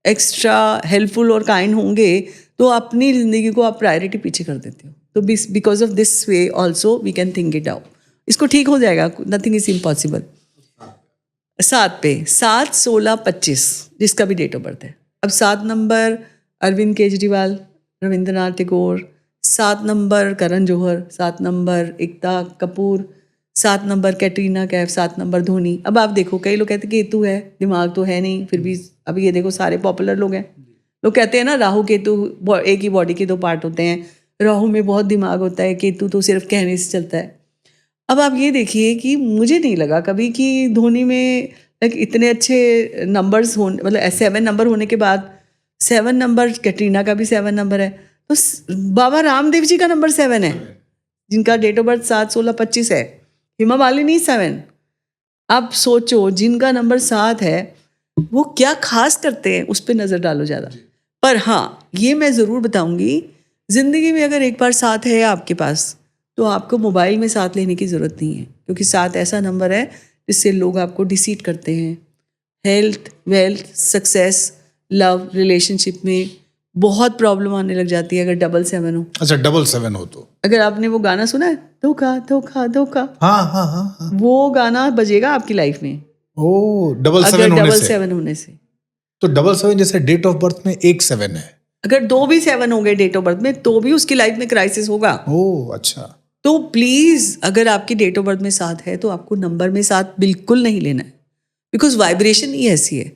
एक्स्ट्रा हेल्पफुल और काइंड होंगे, तो अपनी ज़िंदगी को आप प्रायोरिटी पीछे कर देते हो। तो because of this way also we can think it out. इसको ठीक हो जाएगा, नथिंग इज इम्पॉसिबल। 7 पे 7 16 25 जिसका भी डेट ऑफ बर्थ है। अब 7 number Arvind Kejriwal, Rabindranath Tagore, 7 number Karan Johar, 7 number Ekta Kapoor, 7 number Katrina Kaif, 7 number Dhoni. अब आप देखो, कई लोग कहते हैं केतु है, दिमाग तो है नहीं, फिर भी अभी ये देखो सारे पॉपुलर लोग हैं। लोग कहते हैं ना राहु केतु एक ही बॉडी के 2 पार्ट होते हैं, राहु में बहुत दिमाग होता है, केतु तो सिर्फ कहने से चलता है। अब आप ये देखिए कि मुझे नहीं लगा कभी कि धोनी में इतने अच्छे नंबर्स होने, मतलब 7 नंबर होने के बाद 7 नंबर, कैटरीना का भी 7 नंबर है, तो बाबा रामदेव जी का नंबर 7 है, जिनका डेट ऑफ बर्थ 7 16 25 है। हेमा मालिनी 7। आप सोचो जिनका नंबर 7 है वो क्या खास करते हैं, उस पर नज़र डालो ज़्यादा। पर हाँ, ये मैं ज़रूर बताऊंगी, ज़िंदगी में अगर एक बार 7 है आपके पास, तो आपको मोबाइल में 7 लेने की ज़रूरत नहीं है, क्योंकि 7 ऐसा नंबर है जिससे लोग आपको डिसीट करते हैं। Health, wealth, success, love, relationship में बहुत प्रॉब्लम आने लग जाती है अगर 7 हो। अच्छा, 7 हो तो अगर आपने वो गाना सुना है, धोखा धोखा धोखा, हाँ, वो गाना बजेगा आपकी लाइफ में ओ 7 अगर होने 7 होने से। तो 7 जैसे डेट ऑफ बर्थ में एक 7 है, अगर 2 भी 7 हो गए डेट ऑफ बर्थ में, तो भी उसकी लाइफ में क्राइसिस होगा। ओ अच्छा। तो प्लीज, अगर आपकी डेट ऑफ बर्थ में 7 है तो आपको नंबर में 7 बिल्कुल नहीं लेना है, बिकॉज वाइब्रेशन ही ऐसी है।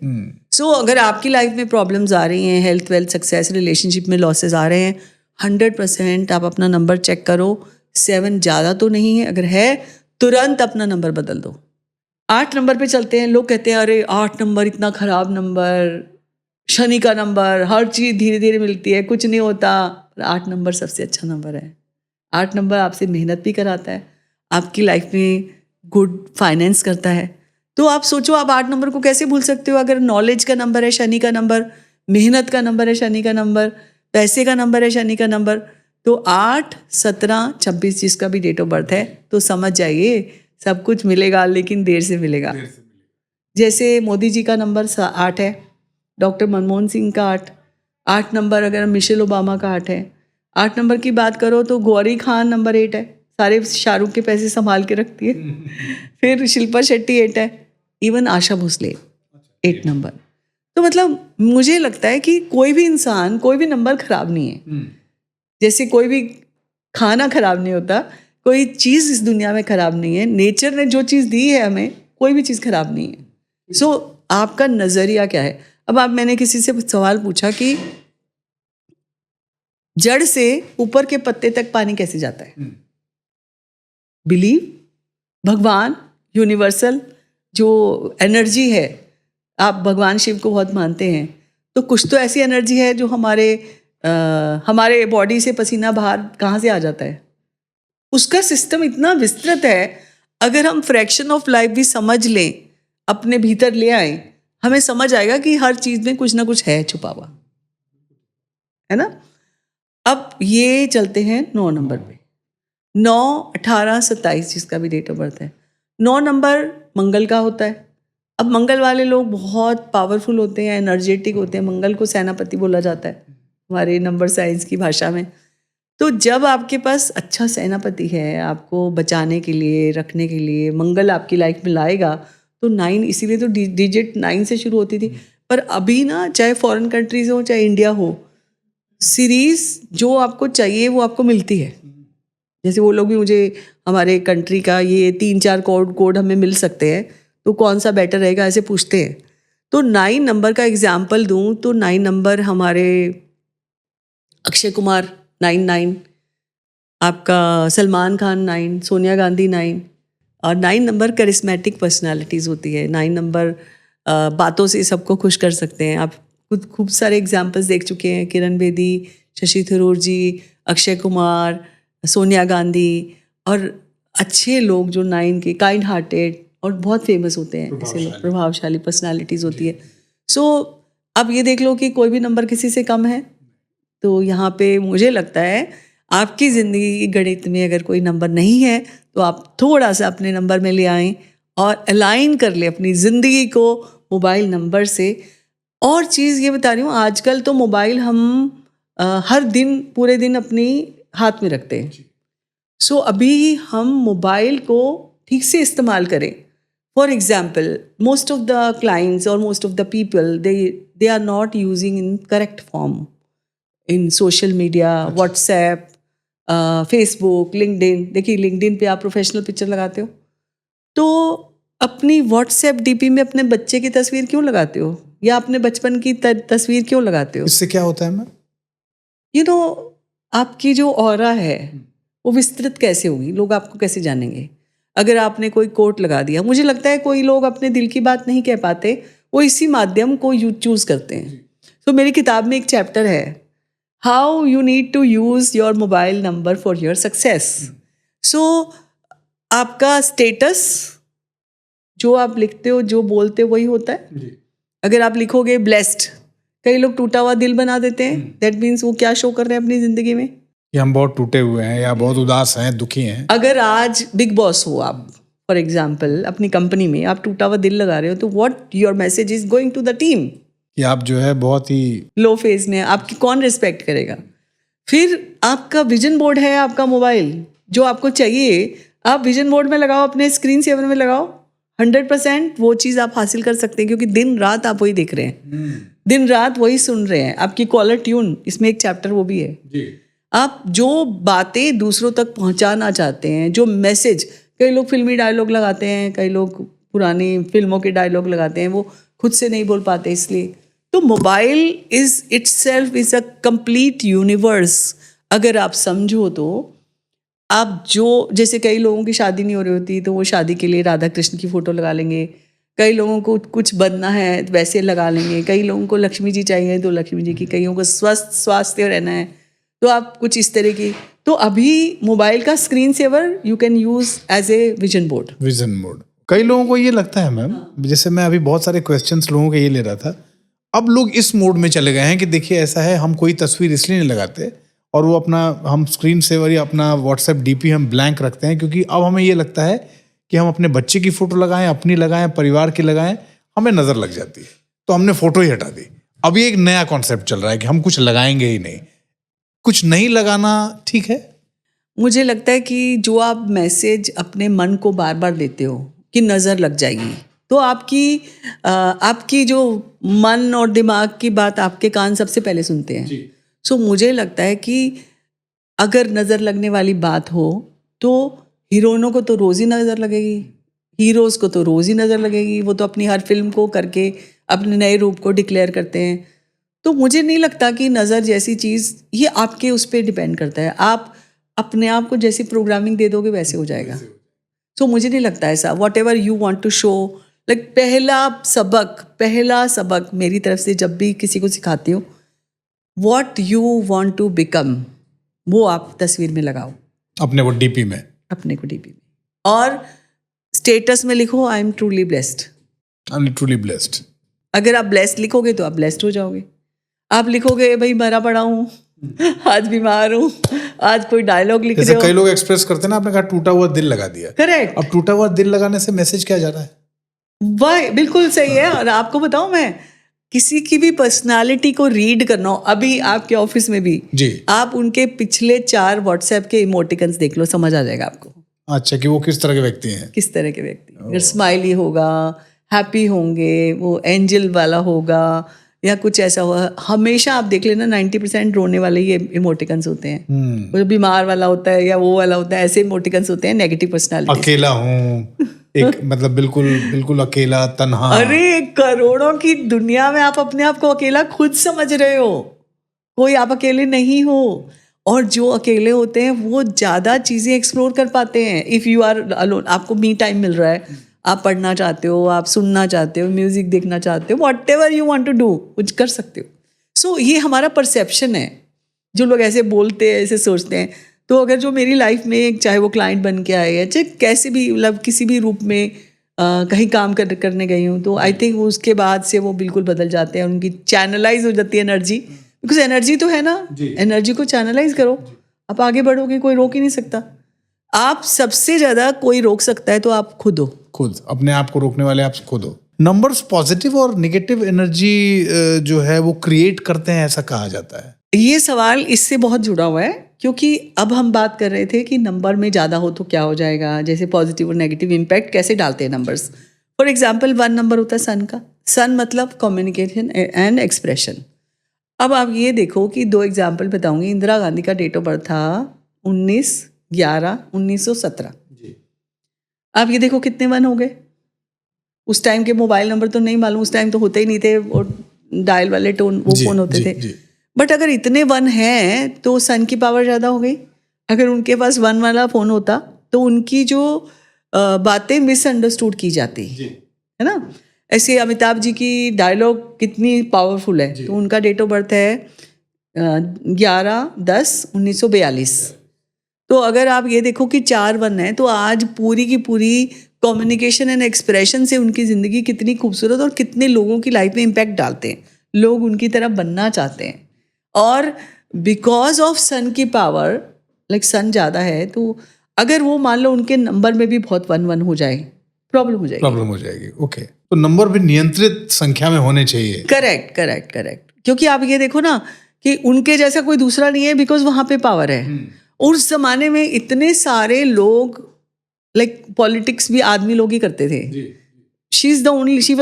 सो अगर आपकी लाइफ में प्रॉब्लम्स आ रही हैं, हेल्थ, वेल्थ, सक्सेस, रिलेशनशिप में लॉसेस आ रहे हैं, 100% आप अपना नंबर चेक करो। 7 ज़्यादा तो नहीं है, अगर है तुरंत अपना नंबर बदल दो। 8 नंबर पे चलते हैं। लोग कहते हैं अरे 8 नंबर इतना ख़राब नंबर, शनि का नंबर, हर चीज़ धीरे धीरे मिलती है, कुछ नहीं होता। 8 नंबर सबसे अच्छा नंबर है। 8 नंबर आपसे मेहनत भी कराता है, आपकी लाइफ में गुड फाइनेंस करता है। तो आप सोचो, आप 8 नंबर को कैसे भूल सकते हो? अगर नॉलेज का नंबर है शनि का नंबर, मेहनत का नंबर है शनि का नंबर, पैसे का नंबर है शनि का नंबर, तो 8, 17, 26 जिसका भी डेट ऑफ बर्थ है तो समझ जाइए सब कुछ मिलेगा, लेकिन देर से मिलेगा। जैसे मोदी जी का नंबर 8 है, डॉक्टर मनमोहन सिंह का 8 नंबर, अगर मिशेल ओबामा का 8 है। 8 नंबर की बात करो तो गौरी खान नंबर 8 है, सारे शाहरुख के पैसे संभाल के रखती है। फिर शिल्पा शेट्टी 8 है, इवन आशा भोसले 8 नंबर। तो मतलब मुझे लगता है कि कोई भी इंसान, कोई भी नंबर खराब नहीं है। जैसे कोई भी खाना खराब नहीं होता, कोई चीज़ इस दुनिया में खराब नहीं है। नेचर ने जो चीज़ दी है हमें, कोई भी चीज़ खराब नहीं है। सो आपका नज़रिया क्या है? अब मैंने किसी से सवाल पूछा कि जड़ से ऊपर के पत्ते तक पानी कैसे जाता है? बिलीव, भगवान, यूनिवर्सल जो एनर्जी है, आप भगवान शिव को बहुत मानते हैं, तो कुछ तो ऐसी एनर्जी है जो हमारे बॉडी से पसीना बाहर कहाँ से आ जाता है। उसका सिस्टम इतना विस्तृत है, अगर हम फ्रैक्शन ऑफ लाइफ भी समझ लें, अपने भीतर ले आए, हमें समझ आएगा कि हर चीज़ में कुछ ना कुछ है छुपा हुआ, है ना। अब ये चलते हैं 9 नंबर पे। 9, 18, 27 जिसका भी डेट ऑफ बर्थ है। 9 नंबर मंगल का होता है। अब मंगल वाले लोग बहुत पावरफुल होते हैं, एनर्जेटिक होते हैं। मंगल को सेनापति बोला जाता है हमारे नंबर साइंस की भाषा में। तो जब आपके पास अच्छा सेनापति है, आपको बचाने के लिए, रखने के लिए, मंगल आपकी लाइफ में लाएगा, तो 9, इसीलिए तो डिजिट 9 से शुरू होती थी। पर अभी ना, चाहे फॉरेन कंट्रीज हो चाहे इंडिया हो, सीरीज जो आपको चाहिए वो आपको मिलती है। जैसे वो लोग भी मुझे हमारे कंट्री का ये 3-4 कोड हमें मिल सकते हैं, तो कौन सा बेटर रहेगा ऐसे पूछते हैं। तो 9 नंबर का एग्जाम्पल दूं तो 9 नंबर हमारे अक्षय कुमार 9, आपका सलमान खान 9, सोनिया गांधी 9। और 9 नंबर करिस्मेटिक पर्सनालिटीज़ होती है। 9 नंबर बातों से सबको खुश कर सकते हैं। आप खूब सारे एग्जाम्पल्स देख चुके हैं, किरण बेदी, शशि थरूर जी, अक्षय कुमार, सोनिया गांधी, और अच्छे लोग जो 9 के काइंड हार्टेड और बहुत फेमस होते हैं, ऐसे लोग प्रभावशाली पर्सनालिटीज़ होती है। सो अब ये देख लो कि कोई भी नंबर किसी से कम है। तो यहाँ पे मुझे लगता है आपकी ज़िंदगी की गणित में अगर कोई नंबर नहीं है तो आप थोड़ा सा अपने नंबर में ले आएँ और अलाइन कर ले अपनी ज़िंदगी को मोबाइल नंबर से। और चीज़ ये बता रही हूँ, आजकल तो मोबाइल हम हर दिन पूरे दिन अपनी हाथ में रखते हैं। सो अभी हम मोबाइल को ठीक से इस्तेमाल करें। For example, most of the clients और most of the people they are not using in correct form in social media, WhatsApp, Facebook, LinkedIn. देखिए, लिंक्डइन पे आप प्रोफेशनल पिक्चर लगाते हो, तो अपनी व्हाट्सएप डीपी में अपने बच्चे की तस्वीर क्यों लगाते हो, या अपने बचपन की तस्वीर क्यों लगाते हो? इससे क्या होता है मैम? यू नो, आपकी जो ऑरा है वो विस्तृत कैसे होगी, लोग आपको कैसे जानेंगे? अगर आपने कोई कोट लगा दिया, मुझे लगता है कोई लोग अपने दिल की बात नहीं कह पाते, वो इसी माध्यम को चूज करते हैं। तो मेरी किताब में एक चैप्टर है, how you need to use your mobile number for your success. So आपका स्टेटस, जो आप लिखते हो, जो बोलते हो, वही होता है। अगर आप लिखोगे ब्लेस्ड, कई लोग टूटा हुआ दिल बना देते हैं, दैट मीन्स वो क्या शो कर रहे हैं अपनी जिंदगी में, कि हम बहुत टूटे हुए हैं या बहुत उदास हैं, दुखी हैं। अगर आज बिग बॉस हो आप, फॉर एग्जाम्पल, अपनी कंपनी में आप टूटा हुआ दिल लगा रहे हो, तो what your message is going to the team कि आप जो है बहुत ही लो फेज में, आपकी कौन रिस्पेक्ट करेगा? फिर आपका विजन बोर्ड है आपका मोबाइल, जो आपको चाहिए आप विजन बोर्ड में लगाओ, अपने स्क्रीन सेवर में लगाओ। 100% वो चीज़ आप हासिल कर सकते हैं, क्योंकि दिन रात आप वही देख रहे हैं, दिन रात वही सुन रहे हैं। आपकी कॉलर ट्यून, इसमें एक चैप्टर वो भी है जी। आप जो बातें दूसरों तक पहुंचाना चाहते हैं, जो मैसेज, कई लोग फिल्मी डायलॉग लगाते हैं, कई लोग पुरानी फिल्मों के डायलॉग लगाते हैं, वो खुद से नहीं बोल पाते इसलिए। तो mobile is itself is a complete universe. अगर आप समझो तो आप जो, जैसे कई लोगों की शादी नहीं हो रही होती तो वो शादी के लिए राधा कृष्ण की फ़ोटो लगा लेंगे, कई लोगों को कुछ बनना है वैसे लगा लेंगे, कई लोगों को लक्ष्मी जी चाहिए तो लक्ष्मी जी की, कईयों को स्वास्थ्य रहना है तो आप कुछ इस तरह की। तो अभी मोबाइल का screen saver you can use as a vision board. Vision mode. कई लोगों को ये लगता है मैम, जैसे मैं अभी बहुत सारे क्वेश्चंस लोगों के ये ले रहा था, अब लोग इस मोड में चले गए हैं कि देखिए ऐसा है, हम कोई तस्वीर इसलिए नहीं लगाते और वो अपना हम स्क्रीन सेवर या अपना व्हाट्सएप डीपी हम ब्लैंक रखते हैं, क्योंकि अब हमें ये लगता है कि हम अपने बच्चे की फोटो लगाएं, अपनी लगाएं, परिवार की लगाएं, हमें नजर लग जाती है, तो हमने फोटो ही हटा दी। अभी एक नया कॉन्सेप्ट चल रहा है कि हम कुछ लगाएंगे ही नहीं। कुछ नहीं लगाना ठीक है? मुझे लगता है कि जो आप मैसेज अपने मन को बार बार देते हो कि नज़र लग जाएगी, तो आपकी जो मन और दिमाग की बात आपके कान सबसे पहले सुनते हैं। सो मुझे लगता है कि अगर नज़र लगने वाली बात हो तो हीरोइनों को तो रोज़ ही नज़र लगेगी, हीरोज़ को तो रोज़ ही नज़र लगेगी, वो तो अपनी हर फिल्म को करके अपने नए रूप को डिक्लेयर करते हैं। तो मुझे नहीं लगता कि नज़र जैसी चीज़, ये आपके उस पर डिपेंड करता है, आप अपने आप को जैसी प्रोग्रामिंग दे दोगे वैसे हो जाएगा। तो मुझे नहीं लगता ऐसा, whatever you want to show, like पहला सबक मेरी तरफ से जब भी किसी को सिखाती हूँ, what you want to become, वो आप तस्वीर में लगाओ, अपने को डीपी में, और स्टेटस में लिखो आई एम ट्रूली ब्लेस्ड। अगर आप ब्लेस्ड लिखोगे तो आप ब्लेस्ड हो जाओगे। आप लिखोगे भाई मरा पड़ा हूँ, आज बीमार हूँ, आज कोई डायलॉग लिख रहे हो, कई लोग एक्सप्रेस करते हैं ना, आपने कहा टूटा हुआ दिल लगा दिया। करेक्ट। अब टूटा हुआ दिल लगाने से मैसेज क्या जा रहा है? वह बिल्कुल सही है। और आपको बताऊं, मैं किसी की भी पर्सनालिटी को रीड करना हो, अभी आपके ऑफिस में भी जी, आप उनके पिछले 4 व्हाट्सएप के इमोटिकन्स देख लो, समझ आ जाएगा आपको। अच्छा, कि वो किस तरह के व्यक्ति हैं, किस तरह के व्यक्ति। अगर स्माइली होगा, हैप्पी होंगे, वो एंजल वाला होगा या कुछ ऐसा होगा। हमेशा आप देख लेना 90% रोने वाले ही इमोटिकन्स होते हैं। वो बीमार वाला होता है या वो वाला होता है, ऐसे इमोटिकन्स होते हैं नेगेटिव पर्सनालिटी। अकेला हूँ एक मतलब बिल्कुल अकेला, तन्हा। अरे करोड़ों की दुनिया में आप अपने आप को अकेला खुद समझ रहे हो, कोई आप अकेले नहीं हो। और जो अकेले होते हैं वो ज़्यादा चीज़ें एक्सप्लोर कर पाते हैं। इफ़ यू आर अलोन, आपको मी टाइम मिल रहा है, आप पढ़ना चाहते हो, आप सुनना चाहते हो, म्यूज़िक देखना चाहते हो, whatever you want to do, कुछ कर सकते हो। सो ये हमारा परसेप्शन है। जो लोग ऐसे बोलते हैं, ऐसे सोचते हैं, तो अगर जो मेरी लाइफ में चाहे वो क्लाइंट बन के आए या चाहे कैसे भी, मतलब किसी भी रूप में कहीं काम करने गई हूँ, तो आई थिंक उसके बाद से वो बिल्कुल बदल जाते हैं, उनकी चैनलाइज हो जाती है एनर्जी। बिकॉज एनर्जी तो है ना, एनर्जी को चैनलाइज करो, आप आगे बढ़ोगे, कोई रोक ही नहीं सकता। आप सबसे ज़्यादा कोई रोक सकता है तो आप खुद हो। खुद अपने आप को रोकने वाले आप खुद हो। नंबर्स पॉजिटिव और नेगेटिव एनर्जी जो है वो क्रिएट करते हैं, ऐसा कहा जाता है। ये सवाल इससे बहुत जुड़ा हुआ है, क्योंकि अब हम बात कर रहे थे कि नंबर में ज़्यादा हो तो क्या हो जाएगा, जैसे पॉजिटिव और नेगेटिव इम्पैक्ट कैसे डालते हैं नंबर्स। फॉर एग्जाम्पल 1 नंबर होता है सन का। सन मतलब कम्युनिकेशन एंड एक्सप्रेशन। अब आप ये देखो कि 2 एग्जाम्पल बताऊंगी। इंदिरा गांधी का डेट ऑफ बर्थ था 19/11/1917। आप ये देखो कितने 1 हो गए। उस टाइम के मोबाइल नंबर तो नहीं मालूम, उस टाइम तो होते ही नहीं थे, वो डायल वाले टोन वो फोन होते थे। बट अगर इतने 1 हैं तो सन की पावर ज़्यादा हो गई। अगर उनके पास 1 वाला फ़ोन होता तो उनकी जो बातें मिसअंडरस्टूड की जाती है ना। ऐसे अमिताभ जी की डायलॉग कितनी पावरफुल है। तो उनका डेट ऑफ बर्थ है 11/10/1942। तो अगर आप ये देखो कि 4 1 है, तो आज पूरी की पूरी कम्युनिकेशन एंड एक्सप्रेशन से उनकी ज़िंदगी कितनी खूबसूरत और कितने लोगों की लाइफ में इम्पैक्ट डालते हैं। लोग उनकी तरह बनना चाहते हैं। और बिकॉज ऑफ सन की पावर, लाइक सन ज़्यादा है, तो अगर वो मान लो उनके नंबर में भी बहुत 1 1 हो जाए, प्रॉब्लम हो जाएगी। ओके, तो नंबर भी नियंत्रित संख्या में होने चाहिए। करेक्ट। क्योंकि आप ये देखो ना कि उनके जैसा कोई दूसरा नहीं है, बिकॉज वहाँ पे पावर है। उस जमाने में इतने सारे लोग, लाइक पॉलिटिक्स भी आदमी लोग ही करते थे। She was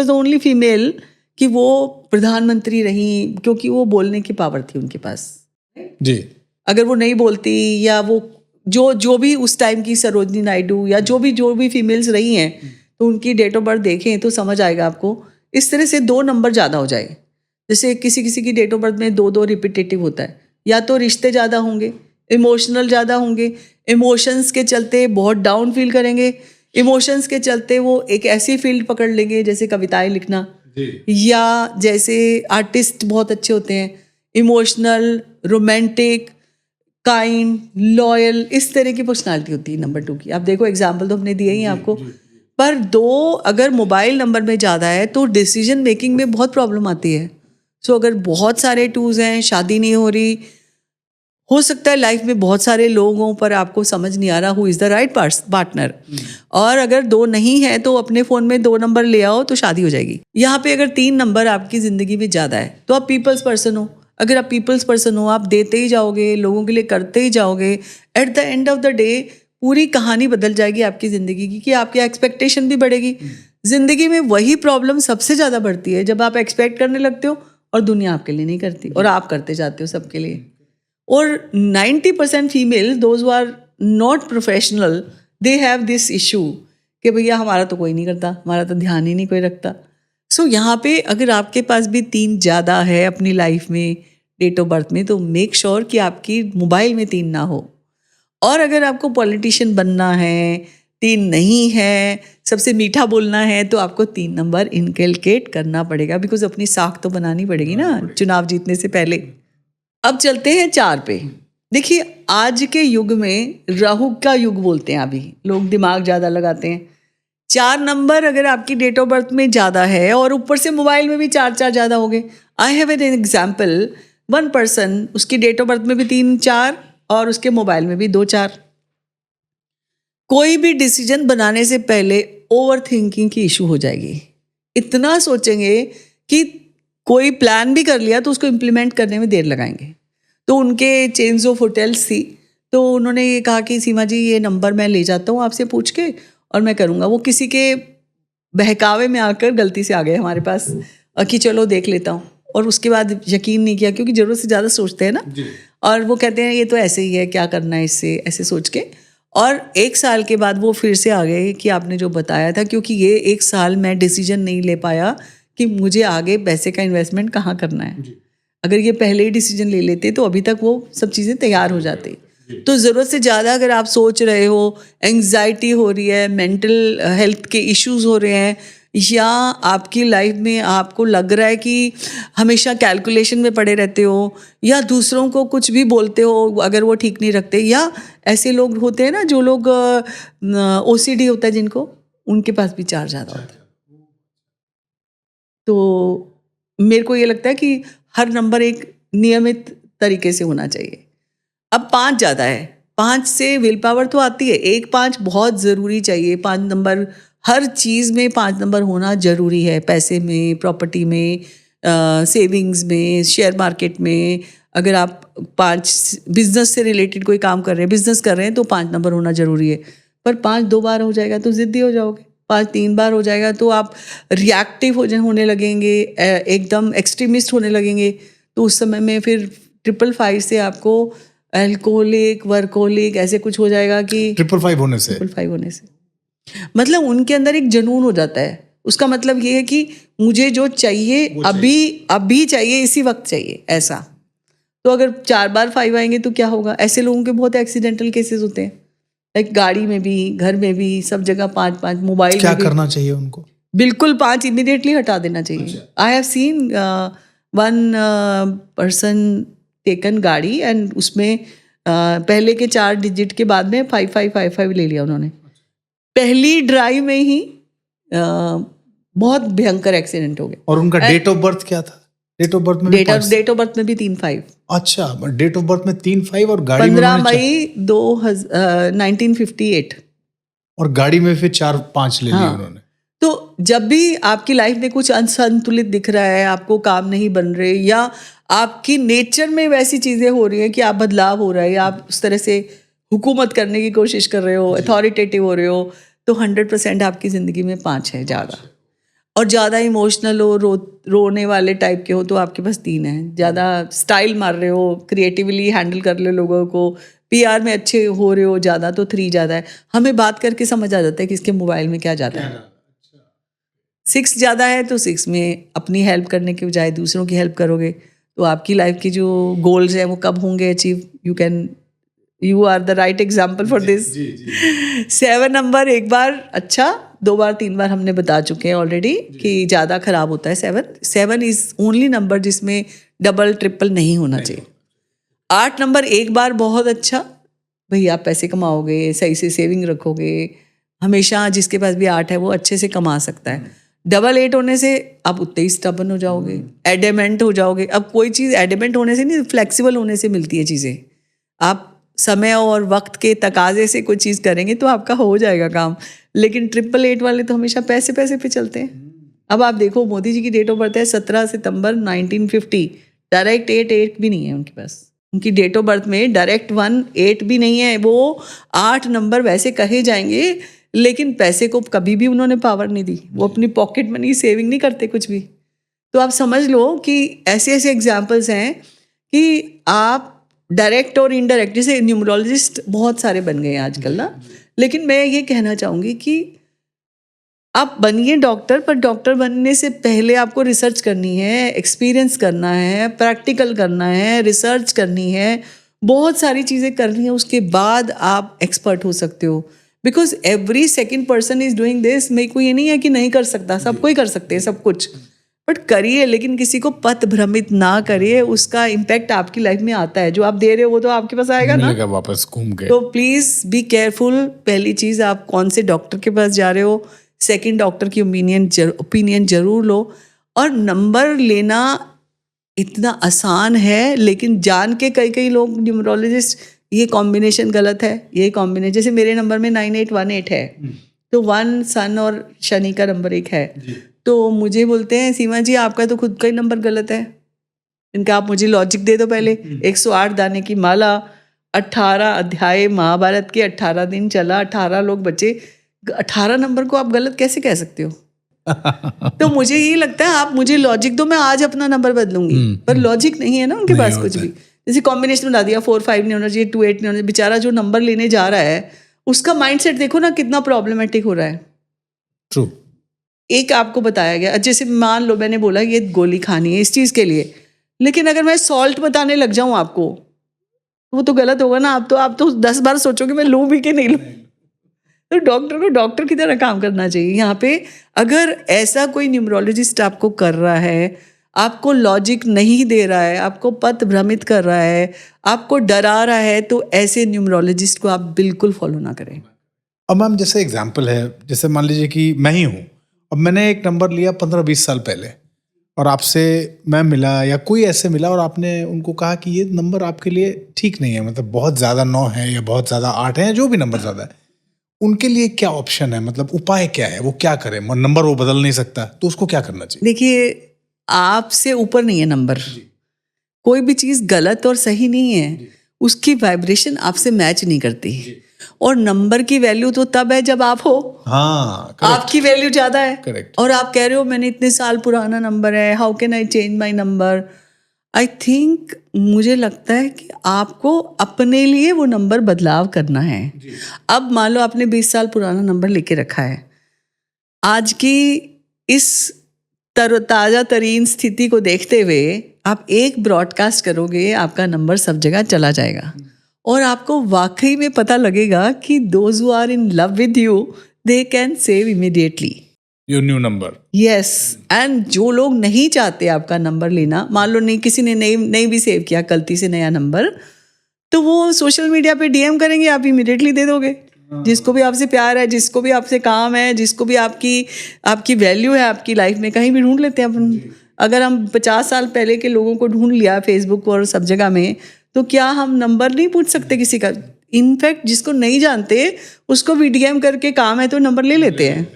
the only female कि वो प्रधानमंत्री रही, क्योंकि वो बोलने की पावर थी उनके पास जी। अगर वो नहीं बोलती, या वो जो भी उस टाइम की सरोजनी नायडू या जो भी फीमेल्स रही हैं, तो उनकी डेट ऑफ बर्थ देखें तो समझ आएगा आपको। इस तरह से 2 नंबर ज़्यादा हो जाए। जैसे किसी की डेट ऑफ बर्थ में 2 रिपीटेटिव होता है, या तो रिश्ते ज़्यादा होंगे, इमोशनल ज़्यादा होंगे, इमोशंस के चलते बहुत डाउन फील करेंगे, इमोशंस के चलते वो एक ऐसी फील्ड पकड़ लेंगे जैसे कविताएं लिखना, या जैसे आर्टिस्ट बहुत अच्छे होते हैं, इमोशनल, रोमांटिक, काइंड, लॉयल, इस तरह की पर्सनालिटी होती है नंबर 2 की। आप देखो एग्जाम्पल तो हमने दिया ही आपको। पर 2 अगर मोबाइल नंबर में ज़्यादा है तो डिसीजन मेकिंग में बहुत प्रॉब्लम आती है। सो अगर बहुत सारे 2s हैं, शादी नहीं हो रही, हो सकता है लाइफ में बहुत सारे लोगों पर आपको समझ नहीं आ रहा who is the right partner, और अगर 2 नहीं है तो अपने फ़ोन में 2 नंबर ले आओ तो शादी हो जाएगी। यहाँ पे अगर 3 नंबर आपकी ज़िंदगी में ज़्यादा है तो आप पीपल्स पर्सन हो। अगर आप पीपल्स पर्सन हो, आप देते ही जाओगे, लोगों के लिए करते ही जाओगे, at the end of the day पूरी कहानी बदल जाएगी आपकी ज़िंदगी की, कि आपकी एक्सपेक्टेशन भी बढ़ेगी। ज़िंदगी में वही प्रॉब्लम सबसे ज़्यादा बढ़ती है जब आप एक्सपेक्ट करने लगते हो और दुनिया आपके लिए नहीं करती और आप करते जाते हो सबके लिए। और 90% female, those who are not professional, they have this issue कि भैया हमारा तो कोई नहीं करता, हमारा तो ध्यान ही नहीं कोई रखता। सो यहाँ पे अगर आपके पास भी 3 ज़्यादा है अपनी लाइफ में, डेट ऑफ बर्थ में, तो मेक श्योर कि आपकी मोबाइल में 3 ना हो। और अगर आपको पॉलिटिशियन बनना है, 3 नहीं है, सबसे मीठा बोलना है, तो आपको 3 नंबर इनकलकेट करना पड़ेगा, बिकॉज अपनी साख तो बनानी पड़ेगी ना चुनाव जीतने से पहले। अब चलते हैं 4 पे। देखिए आज के युग में राहु का युग बोलते हैं, अभी लोग दिमाग ज़्यादा लगाते हैं। 4 नंबर अगर आपकी डेट ऑफ बर्थ में ज़्यादा है और ऊपर से मोबाइल में भी 4 ज़्यादा हो गए। I have an example, 1 person, उसकी डेट ऑफ बर्थ में भी 3-4 और उसके मोबाइल में भी 2-4। कोई भी डिसीजन बनाने से पहले ओवर थिंकिंग की इशू हो जाएगी। इतना सोचेंगे कि कोई प्लान भी कर लिया तो उसको इम्प्लीमेंट करने में देर लगाएंगे। तो उनके चेन्स ऑफ होटल्स थी, तो उन्होंने ये कहा कि सीमा जी ये नंबर मैं ले जाता हूँ आपसे पूछ के और मैं करूँगा। वो किसी के बहकावे में आकर गलती से आ गए हमारे पास कि चलो देख लेता हूँ, और उसके बाद यकीन नहीं किया, क्योंकि ज़रूरत से ज़्यादा सोचते हैं ना। और वो कहते हैं ये तो ऐसे ही है, क्या करना है इससे, ऐसे सोच के। और 1 साल के बाद वो फिर से आ गए कि आपने जो बताया था, क्योंकि ये 1 साल मैं डिसीजन नहीं ले पाया कि मुझे आगे पैसे का इन्वेस्टमेंट कहाँ करना है। अगर ये पहले ही डिसीजन ले लेते तो अभी तक वो सब चीज़ें तैयार हो जाती। तो ज़रूरत से ज़्यादा अगर आप सोच रहे हो, एंग्जाइटी हो रही है, मेंटल हेल्थ के इश्यूज हो रहे हैं, या आपकी लाइफ में आपको लग रहा है कि हमेशा कैलकुलेशन में पड़े रहते हो, या दूसरों को कुछ भी बोलते हो अगर वो ठीक नहीं रखते, या ऐसे लोग होते हैं ना जो लोग OCD होता है जिनको, उनके पास भी 4 ज़्यादा होता है। तो मेरे को ये लगता है कि हर नंबर एक नियमित तरीके से होना चाहिए। अब 5 ज़्यादा है, 5 से विल पावर तो आती है, 1-5 बहुत ज़रूरी चाहिए। 5 नंबर हर चीज़ में 5 नंबर होना ज़रूरी है, पैसे में, प्रॉपर्टी में, सेविंग्स में, शेयर मार्केट में। अगर आप 5 बिजनेस से रिलेटेड कोई काम कर रहे हैं, बिजनेस कर रहे हैं, तो 5 नंबर होना ज़रूरी है। पर 5 2 बार हो जाएगा तो ज़िद्दी हो जाओगे, 5 3 बार हो जाएगा तो आप रिएक्टिव होने लगेंगे, एकदम एक्सट्रीमिस्ट होने लगेंगे। तो उस समय में फिर 555 से आपको अल्कोहलिक, वर्कोहलिक ऐसे कुछ हो जाएगा कि 555 होने से 555 होने से मतलब उनके अंदर एक जुनून हो जाता है। उसका मतलब ये है कि मुझे जो चाहिए अभी चाहिए, इसी वक्त चाहिए, ऐसा। तो अगर 4 बार 5 आएंगे तो क्या होगा? ऐसे लोगों के बहुत एक्सीडेंटल केसेस होते हैं, लाइक गाड़ी में भी, घर में भी, सब जगह 5-5, मोबाइल क्या में भी। करना चाहिए उनको? बिल्कुल 5 इमीडिएटली हटा देना चाहिए। I have seen 1 person taken गाड़ी एंड उसमें पहले के 4 डिजिट के बाद में 5555 ले लिया उन्होंने। पहली ड्राइव में ही बहुत भयंकर एक्सीडेंट हो गया। और उनका डेट ऑफ बर्थ क्या था? डेट ऑफ बर्थ में भी डेट ऑफ बर्थ में भी 3-5। अच्छा, डेट ऑफ बर्थ में 3-5 और गाड़ी में 15 मई 1958। और गाड़ी में फिर 4-5 ले लिए उन्होंने। तो जब भी आपकी लाइफ में कुछ असंतुलित दिख रहा है, आपको काम नहीं बन रहे, या आपकी नेचर में वैसी चीज़ें हो रही हैं कि आप बदलाव हो रहा है, या आप उस तरह से हुकूमत करने की कोशिश कर रहे हो, अथॉरिटेटिव हो रहे हो, तो 100% आपकी ज़िंदगी में 5 है ज़्यादा। और ज़्यादा इमोशनल हो, रोने वाले टाइप के हो, तो आपके पास 3 है। ज़्यादा स्टाइल मार रहे हो, क्रिएटिवली हैंडल कर रहे हो लोगों को, PR में अच्छे हो रहे हो ज़्यादा, तो 3 ज़्यादा है। हमें बात करके समझ आ जाता है कि इसके मोबाइल में क्या ज़्यादा है। 6 ज़्यादा है तो 6 में अपनी हेल्प करने के बजाय दूसरों की हेल्प करोगे, तो आपकी लाइफ की जो गोल्स हैं वो कब होंगे achieve? You are the right example for this. 7 number 1 बार अच्छा, 2 बार 3 बार हमने बता चुके हैं ऑलरेडी कि ज़्यादा खराब होता है 7 इज़ ओनली नंबर जिसमें डबल ट्रिपल नहीं होना चाहिए। 8 नंबर एक बार बहुत अच्छा, भाई आप पैसे कमाओगे, सही से सेविंग रखोगे, हमेशा जिसके पास भी 8 है वो अच्छे से कमा सकता है। 8 होने से आप उतने ही स्टबन हो जाओगे, एडेमेंट हो जाओगे। अब कोई चीज़ एडेमेंट होने से नहीं, फ्लेक्सिबल होने से मिलती है चीज़ें। आप समय और वक्त के तकाजे से कोई चीज़ करेंगे तो आपका हो जाएगा काम। लेकिन 888 वाले तो हमेशा पैसे पैसे पे चलते हैं। अब आप देखो, मोदी जी की डेट ऑफ बर्थ है 17 सितंबर 1950, डायरेक्ट 8 भी नहीं है उनके पास। उनकी डेट ऑफ बर्थ में डायरेक्ट 8 भी नहीं है। वो 8 नंबर वैसे कहे जाएंगे, लेकिन पैसे को कभी भी उन्होंने पावर नहीं दी। वो अपनी पॉकेट मनी सेविंग नहीं करते कुछ भी। तो आप समझ लो कि ऐसे ऐसे एग्जाम्पल्स हैं कि आप डायरेक्ट और इनडायरेक्ट, जैसे न्यूमरोलॉजिस्ट बहुत सारे बन गए हैं आजकल ना। लेकिन मैं ये कहना चाहूँगी कि आप बनिए डॉक्टर, पर डॉक्टर बनने से पहले आपको रिसर्च करनी है, एक्सपीरियंस करना है, प्रैक्टिकल करना है, रिसर्च करनी है, बहुत सारी चीज़ें करनी है। उसके बाद आप एक्सपर्ट हो सकते हो। Because every second person is doing this. मेरे को ये नहीं है कि नहीं कर सकता, सबको ही कर सकते हैं सब कुछ, बट करिए, लेकिन किसी को पथ भ्रमित ना करिए। उसका इम्पैक्ट आपकी लाइफ में आता है। जो आप दे रहे हो वो तो आपके पास आएगा ना, मिलेगा वापस घूम के। तो प्लीज़ बी केयरफुल। पहली चीज़, आप कौन से डॉक्टर के पास जा रहे हो। सेकंड, डॉक्टर की ओपिनियन जरूर लो। और नंबर लेना इतना आसान है, लेकिन जान के कई कई लोग न्यूमरोलॉजिस्ट ये कॉम्बिनेशन गलत है, ये कॉम्बिनेशन, जैसे मेरे नंबर में 9818 है, तो 1 सन और शनि का नंबर एक है। तो मुझे बोलते हैं सीमा जी आपका तो खुद का ही नंबर गलत है। इनका आप मुझे लॉजिक दे दो पहले। 108 दाने की माला, 18 अध्याय महाभारत के, 18 दिन चला, 18 लोग बचे, 18 नंबर को आप गलत कैसे कह सकते हो? तो मुझे ये लगता है आप मुझे लॉजिक दो, मैं आज अपना नंबर बदलूंगी। पर लॉजिक नहीं है ना उनके पास कुछ भी। जैसे कॉम्बिनेशन बता दिया, 4-5 नहीं होना चाहिए, 2-8 नहीं होना चाहिए। बेचारा जो नंबर लेने जा रहा है उसका माइंडसेट देखो ना कितना प्रॉब्लमेटिक हो रहा है। ट्रू। एक आपको बताया गया, जैसे मान लो मैंने बोला ये गोली खानी है इस चीज़ के लिए, लेकिन अगर मैं सॉल्ट बताने लग जाऊं आपको, वो तो गलत होगा ना। आप तो 10 बार सोचोगे मैं लूँ भी कि नहीं लूँ। तो डॉक्टर को डॉक्टर की तरह काम करना चाहिए। यहाँ पे अगर ऐसा कोई न्यूमरोलॉजिस्ट आपको कर रहा है, आपको लॉजिक नहीं दे रहा है, आपको पथ भ्रमित कर रहा है, आपको डरा रहा है, तो ऐसे न्यूमरोलॉजिस्ट को आप बिल्कुल फॉलो ना करें। अब मैम जैसे एग्जाम्पल है, जैसे मान लीजिए कि मैं ही हूँ, अब मैंने एक नंबर लिया 15-20 साल पहले, और आपसे मैं मिला या कोई ऐसे मिला और आपने उनको कहा कि ये नंबर आपके लिए ठीक नहीं है, मतलब बहुत ज़्यादा 9 है या बहुत ज़्यादा 8 है, जो भी नंबर ज़्यादा है, उनके लिए क्या ऑप्शन है, मतलब उपाय क्या है, वो क्या करे? नंबर वो बदल नहीं सकता, तो उसको क्या करना चाहिए? देखिए, आपसे ऊपर नहीं है नंबर। कोई भी चीज़ गलत और सही नहीं है, उसकी वाइब्रेशन आपसे मैच नहीं करती। और नंबर की वैल्यू तो तब है जब आप हो। हाँ, आपकी वैल्यू ज़्यादा है। करेक्ट। और आप कह रहे हो मैंने इतने साल पुराना नंबर है, how can I change my number. I think, मुझे लगता है कि आपको अपने लिए वो नंबर बदलाव करना है। अब मान लो आपने 20 साल पुराना नंबर लेके रखा है, आज की इस ताज़ा तरीन स्थिति को देखते हुए आप एक ब्रॉडकास्ट करोगे, आपका नंबर सब जगह चला जाएगा और आपको वाकई में पता लगेगा कि those who are in love with you they can save immediately your new number. Yes. And जो लोग नहीं चाहते आपका नंबर लेना, मान लो नहीं किसी ने नहीं भी सेव किया गलती से नया नंबर, तो वो सोशल मीडिया पे डीएम करेंगे, आप इमीडिएटली दे दोगे। जिसको भी आपसे प्यार है, जिसको भी आपसे काम है, जिसको भी आपकी वैल्यू है आपकी लाइफ में, कहीं भी ढूंढ लेते हैं अपन। अगर हम 50 साल पहले के लोगों को ढूंढ लिया फेसबुक और सब जगह में, तो क्या हम नंबर नहीं पूछ सकते किसी का? इनफैक्ट जिसको नहीं जानते उसको भी डीएम करके काम है तो नंबर ले लेते हैं।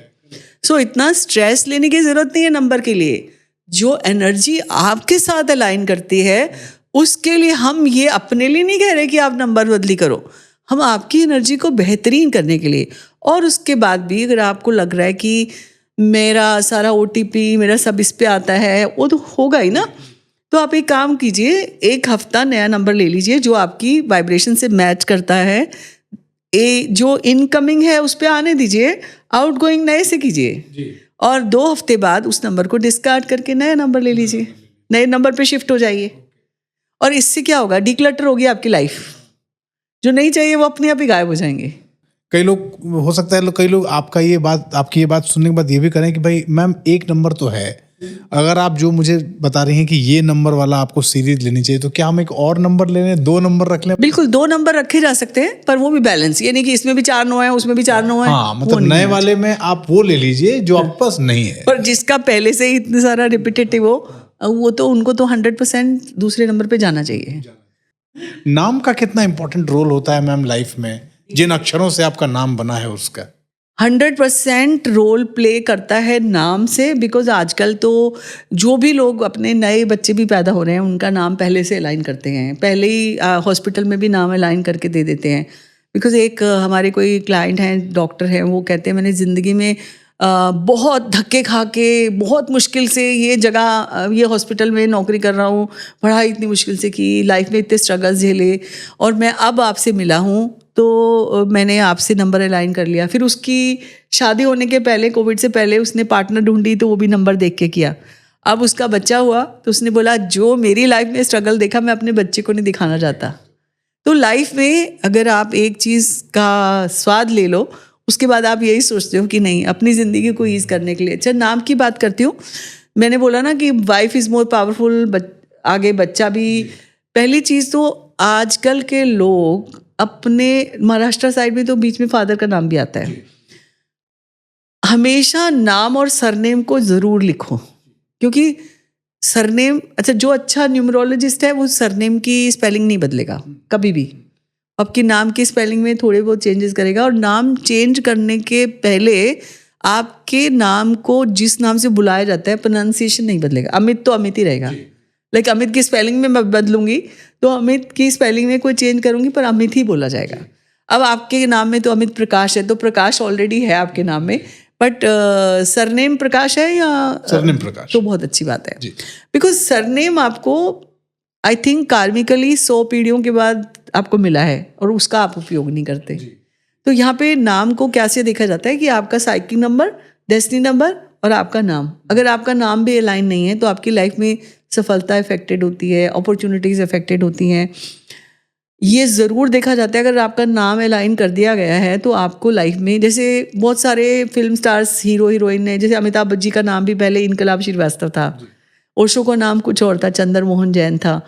सो इतना स्ट्रेस लेने की ज़रूरत नहीं है नंबर के लिए। जो एनर्जी आपके साथ अलाइन करती है उसके लिए हम ये अपने लिए नहीं कह रहे कि आप नंबर बदली करो, हम आपकी एनर्जी को बेहतरीन करने के लिए। और उसके बाद भी अगर आपको लग रहा है कि मेरा सारा OTP मेरा सब इस पे आता है, वो तो होगा ही ना। तो आप एक काम कीजिए, 1 हफ्ता नया नंबर ले लीजिए जो आपकी वाइब्रेशन से मैच करता है। जो इनकमिंग है उस पर आने दीजिए, आउटगोइंग नए से कीजिए, और 2 हफ्ते बाद उस नंबर को डिस्कार्ड करके नया नंबर ले लीजिए, नए नंबर पे शिफ्ट हो जाइए। और इससे क्या होगा, डिक्लटर होगी आपकी लाइफ। जो नहीं चाहिए वो अपने आप ही गायब हो जाएंगे। कई लोग, हो सकता है कई लोग आपकी ये बात सुनने के बाद ये भी करें कि भाई मैम एक नंबर तो है, अगर आप जो मुझे बता रही हैं कि ये नंबर वाला आपको सीरीज लेनी चाहिए, तो क्या हम एक और नंबर ले लें, 2 नंबर रख लें? बिल्कुल 2 नंबर रखे जा सकते हैं, पर वो भी बैलेंस, ये नहीं कि इसमें भी 4 9 है उसमें भी 4 9 है। हाँ, वो मतलब नहीं नए है। वाले में आप वो ले लीजिए जो आपके पास नहीं है। पर जिसका पहले से ही इतने सारा रिपीटेटिव हो, वो तो उनको तो 100% दूसरे नंबर पे जाना चाहिए। नाम का कितना इंपॉर्टेंट रोल होता है मैम लाइफ में, जिन अक्षरों से आपका नाम बना है उसका? 100% रोल प्ले करता है नाम से, बिकॉज आजकल तो जो भी लोग अपने नए बच्चे भी पैदा हो रहे हैं उनका नाम पहले से अलाइन करते हैं, पहले ही हॉस्पिटल में भी नाम अलाइन करके दे देते हैं। बिकॉज एक हमारे कोई क्लाइंट हैं, डॉक्टर हैं, वो कहते हैं मैंने ज़िंदगी में बहुत धक्के खा के बहुत मुश्किल से ये जगह ये हॉस्पिटल में नौकरी कर रहा हूँ, पढ़ाई इतनी मुश्किल से की, लाइफ में इतने स्ट्रगल्स झेले, और मैं अब आपसे मिला हूँ तो मैंने आपसे नंबर अलाइन कर लिया। फिर उसकी शादी होने के पहले, कोविड से पहले, उसने पार्टनर ढूंढी तो वो भी नंबर देख के किया। अब उसका बच्चा हुआ तो उसने बोला जो मेरी लाइफ में स्ट्रगल देखा मैं अपने बच्चे को नहीं दिखाना चाहता। तो लाइफ में अगर आप एक चीज़ का स्वाद ले लो, उसके बाद आप यही सोचते हो कि नहीं, अपनी ज़िंदगी को ईज़ करने के लिए। अच्छा, नाम की बात करती हूँ, मैंने बोला ना कि वाइफ इज़ मोर पावरफुल, आगे बच्चा भी। पहली चीज़ तो आजकल के लोग अपने, महाराष्ट्र साइड में तो बीच में फादर का नाम भी आता है, हमेशा नाम और सरनेम को ज़रूर लिखो, क्योंकि सरनेम, अच्छा जो अच्छा न्यूमरोलॉजिस्ट है वो सरनेम की स्पेलिंग नहीं बदलेगा कभी भी, आपके नाम की स्पेलिंग में थोड़े बहुत चेंजेस करेगा। और नाम चेंज करने के पहले आपके नाम को जिस नाम से बुलाया जाता है प्रोनाउंसिएशन नहीं बदलेगा। अमित तो अमित ही रहेगा, लाइक अमित की स्पेलिंग में मैं बदलूंगी तो अमित की स्पेलिंग में कोई चेंज करूंगी पर अमित ही बोला जाएगा। अब आपके नाम में तो अमित प्रकाश है तो प्रकाश ऑलरेडी है आपके नाम में, बट सरनेम प्रकाश है या सरनेम प्रकाश, तो बहुत अच्छी बात है, बिकॉज सरनेम आपको आई थिंक कार्मिकली 100 पीढ़ियों के बाद आपको मिला है और उसका आप उपयोग नहीं करते। तो यहाँ पे नाम को कैसे देखा जाता है कि आपका साइकिल नंबर, डेस्टिनी नंबर और आपका नाम, अगर आपका नाम भी अलाइन नहीं है तो आपकी लाइफ में सफलता इफेक्टेड होती है, अपॉर्चुनिटीज इफेक्टेड होती हैं। ये ज़रूर देखा जाता है अगर आपका नाम अलाइन कर दिया गया है तो आपको लाइफ में, जैसे बहुत सारे फिल्म स्टार्स, हीरो हीरोइन ने, जैसे अमिताभ बच्चन का नाम भी पहले इनकलाब श्रीवास्तव था, ओशो का नाम कुछ और था, चंद्र मोहन जैन था,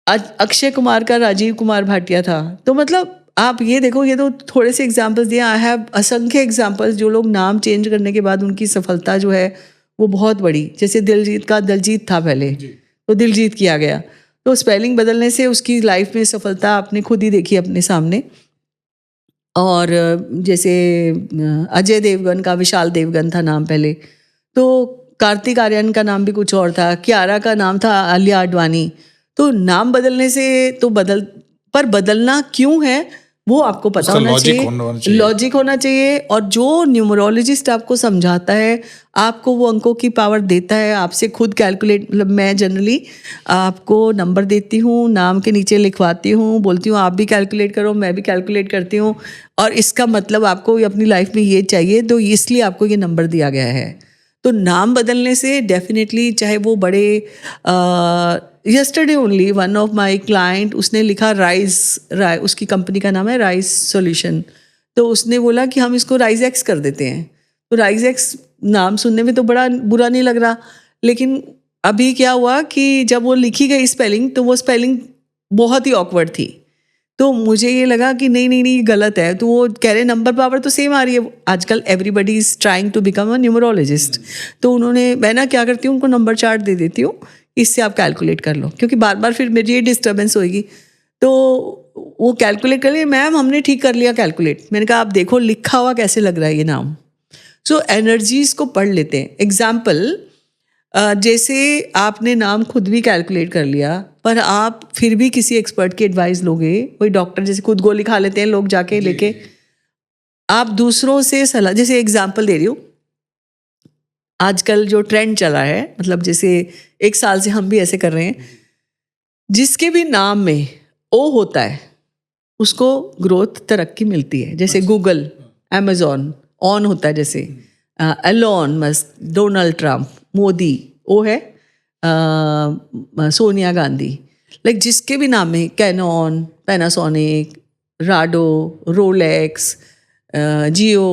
अक्षय कुमार का राजीव कुमार भाटिया था। तो मतलब आप ये देखो, ये तो थोड़े से एग्जाम्पल्स दिए, आई हैव असंख्य एग्जाम्पल्स जो लोग नाम चेंज करने के बाद उनकी सफलता जो है वो बहुत बड़ी। जैसे दिलजीत का दलजीत था पहले तो दिलजीत किया गया, तो स्पेलिंग बदलने से उसकी लाइफ में सफलता आपने खुद ही देखी अपने सामने। और जैसे अजय देवगन का विशाल देवगन था नाम पहले, तो कार्तिक आर्यन का नाम भी कुछ और था, कियारा का नाम था आलिया आडवाणी। तो नाम बदलने से तो पर बदलना क्यों है वो आपको पता होना चाहिए, लॉजिक होना चाहिए। और जो न्यूमरोलॉजिस्ट आपको समझाता है, आपको वो अंकों की पावर देता है, आपसे खुद कैलकुलेट, मतलब मैं जनरली आपको नंबर देती हूँ, नाम के नीचे लिखवाती हूँ, बोलती हूँ आप भी कैलकुलेट करो, मैं भी कैलकुलेट करती हूँ, और इसका मतलब आपको अपनी लाइफ में ये चाहिए तो इसलिए आपको ये नंबर दिया गया है। तो नाम बदलने से डेफिनेटली, चाहे वो बड़े, yesterday only one of my client, उसने लिखा राइज, उसकी कंपनी का नाम है राइज सॉल्यूशन, तो उसने बोला कि हम इसको राइज एक्स कर देते हैं। तो राइज एक्स नाम सुनने में तो बड़ा बुरा नहीं लग रहा, लेकिन अभी क्या हुआ कि जब वो लिखी गई स्पेलिंग तो वो स्पेलिंग बहुत ही ऑकवर्ड थी, तो मुझे ये लगा कि नहीं नहीं नहीं ये गलत है। तो वो कह रहे नंबर पावर तो सेम आ रही है, आजकल everybody is trying to become a numerologist. तो उन्होंने, मैं ना क्या करती हूँ, उनको नंबर चार्ट दे देती हूँ, इससे आप कैलकुलेट कर लो, क्योंकि बार बार फिर मेरी ये डिस्टर्बेंस होगी। तो वो कैलकुलेट कर लिए, मैम हमने ठीक कर लिया कैलकुलेट। मैंने कहा आप देखो लिखा हुआ कैसे लग रहा है ये नाम। सो एनर्जीज को पढ़ लेते हैं। एग्जाम्पल, जैसे आपने नाम खुद भी कैलकुलेट कर लिया, पर आप फिर भी किसी एक्सपर्ट की एडवाइस लोगे, कोई डॉक्टर, जैसे खुद गोली खा लेते हैं लोग जाके लेके, आप दूसरों से सलाह, जैसे एग्जाम्पल दे रही हूँ, आजकल जो ट्रेंड चला है, मतलब जैसे 1 साल से हम भी ऐसे कर रहे हैं, जिसके भी नाम में ओ होता है उसको ग्रोथ, तरक्की मिलती है। जैसे गूगल, अमेजॉन, ऑन होता है, जैसे Elon Musk, Donald Trump, Modi, ओ है सोनिया गांधी, लाइक जिसके भी नाम में, Canon, Panasonic, Rado, Rolex, Jio,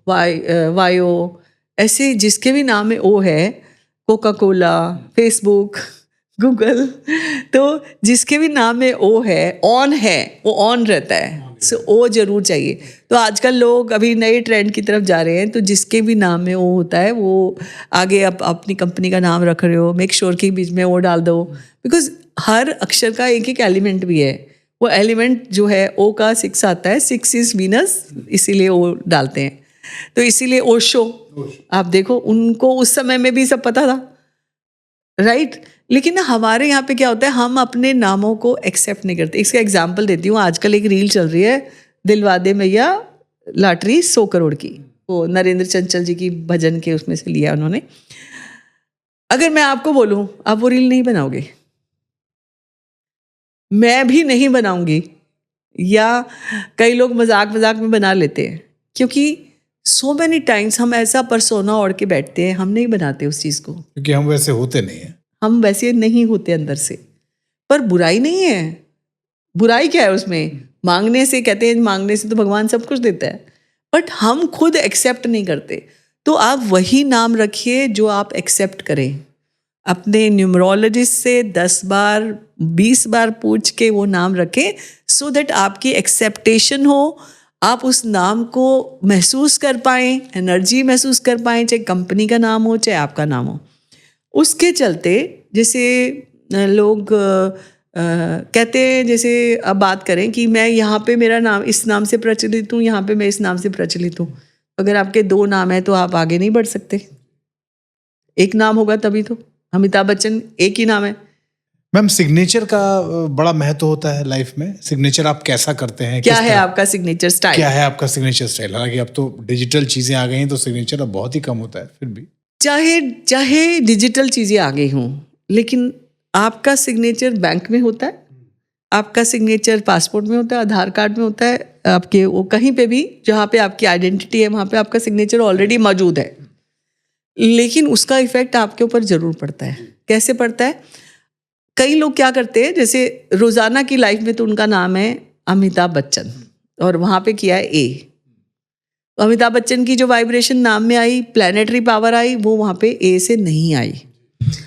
Vaio, ऐसे जिसके भी नाम में ओ है, कोका कोला, फेसबुक, गूगल, तो जिसके भी नाम में ओ है, ऑन है, वो ऑन रहता है, सो ओ जरूर चाहिए। तो आजकल लोग अभी नए ट्रेंड की तरफ जा रहे हैं, तो जिसके भी नाम में ओ होता है वो आगे आप अपनी कंपनी का नाम रख रहे हो, मेक श्योर कि बीच में ओ डाल दो, बिकॉज हर अक्षर का एक एक एलिमेंट भी है। वो एलिमेंट जो है ओ का 6 आता है, 6 इज वीनस, इसीलिए ओ डालते हैं। तो इसीलिए ओशो, आप देखो उनको उस समय में भी सब पता था, राइट? लेकिन ना हमारे यहाँ पे क्या होता है, हम अपने नामों को एक्सेप्ट नहीं करते। इसका एग्जाम्पल देती हूँ, आजकल एक रील चल रही है, दिलवा दे मैया लॉटरी 100 करोड़ की, वो नरेंद्र चंचल जी की भजन के उसमें से लिया उन्होंने। अगर मैं आपको बोलूँ आप वो रील नहीं बनाओगे, मैं भी नहीं बनाऊंगी, या कई लोग मजाक मजाक में बना लेते हैं, क्योंकि सो मैनी टाइम्स हम ऐसा परसोना ओढ़ के बैठते हैं, हम नहीं बनाते उस चीज़ को, क्योंकि हम वैसे होते नहीं हैं। हम वैसे नहीं होते अंदर से। पर बुराई नहीं है, बुराई क्या है उसमें? मांगने से, कहते हैं मांगने से तो भगवान सब कुछ देता है, बट हम खुद एक्सेप्ट नहीं करते। तो आप वही नाम रखिए जो आप एक्सेप्ट करें। अपने न्यूमरोलॉजिस्ट से 10 बार 20 बार पूछ के वो नाम रखें, सो दैट आपकी एक्सेप्टेशन हो, आप उस नाम को महसूस कर पाएँ, एनर्जी महसूस कर पाएँ, चाहे कंपनी का नाम हो चाहे आपका नाम हो। उसके चलते जैसे लोग कहते हैं, जैसे अब बात करें कि मैं यहाँ पे मेरा नाम इस नाम से प्रचलित हूँ, यहाँ पे मैं इस नाम से प्रचलित हूँ। अगर आपके 2 नाम हैं तो आप आगे नहीं बढ़ सकते, एक नाम होगा तभी तो। अमिताभ बच्चन एक ही नाम है। मैम, सिग्नेचर का बड़ा महत्व होता है लाइफ में। सिग्नेचर आप कैसा करते हैं? क्या है आपका सिग्नेचर स्टाइल? क्या है आपका सिग्नेचर स्टाइल? हालांकि अब तो डिजिटल चीजें आ गई हैं, तो सिग्नेचर अब बहुत ही कम होता है, फिर भी चाहे डिजिटल चीज़ें आ गई हों, लेकिन आपका सिग्नेचर बैंक में होता है, आपका सिग्नेचर पासपोर्ट में होता है, आधार कार्ड में होता है, आपके वो कहीं पे भी जहाँ पे आपकी आइडेंटिटी है वहाँ पे आपका सिग्नेचर ऑलरेडी मौजूद है। लेकिन उसका इफेक्ट आपके ऊपर ज़रूर पड़ता है। कैसे पड़ता है? कई लोग क्या करते हैं, जैसे रोज़ाना की लाइफ में तो उनका नाम है अमिताभ बच्चन, और वहाँ पे किया है ए, तो अमिताभ बच्चन की जो वाइब्रेशन नाम में आई, प्लैनेटरी पावर आई, वो वहाँ पे ए से नहीं आई,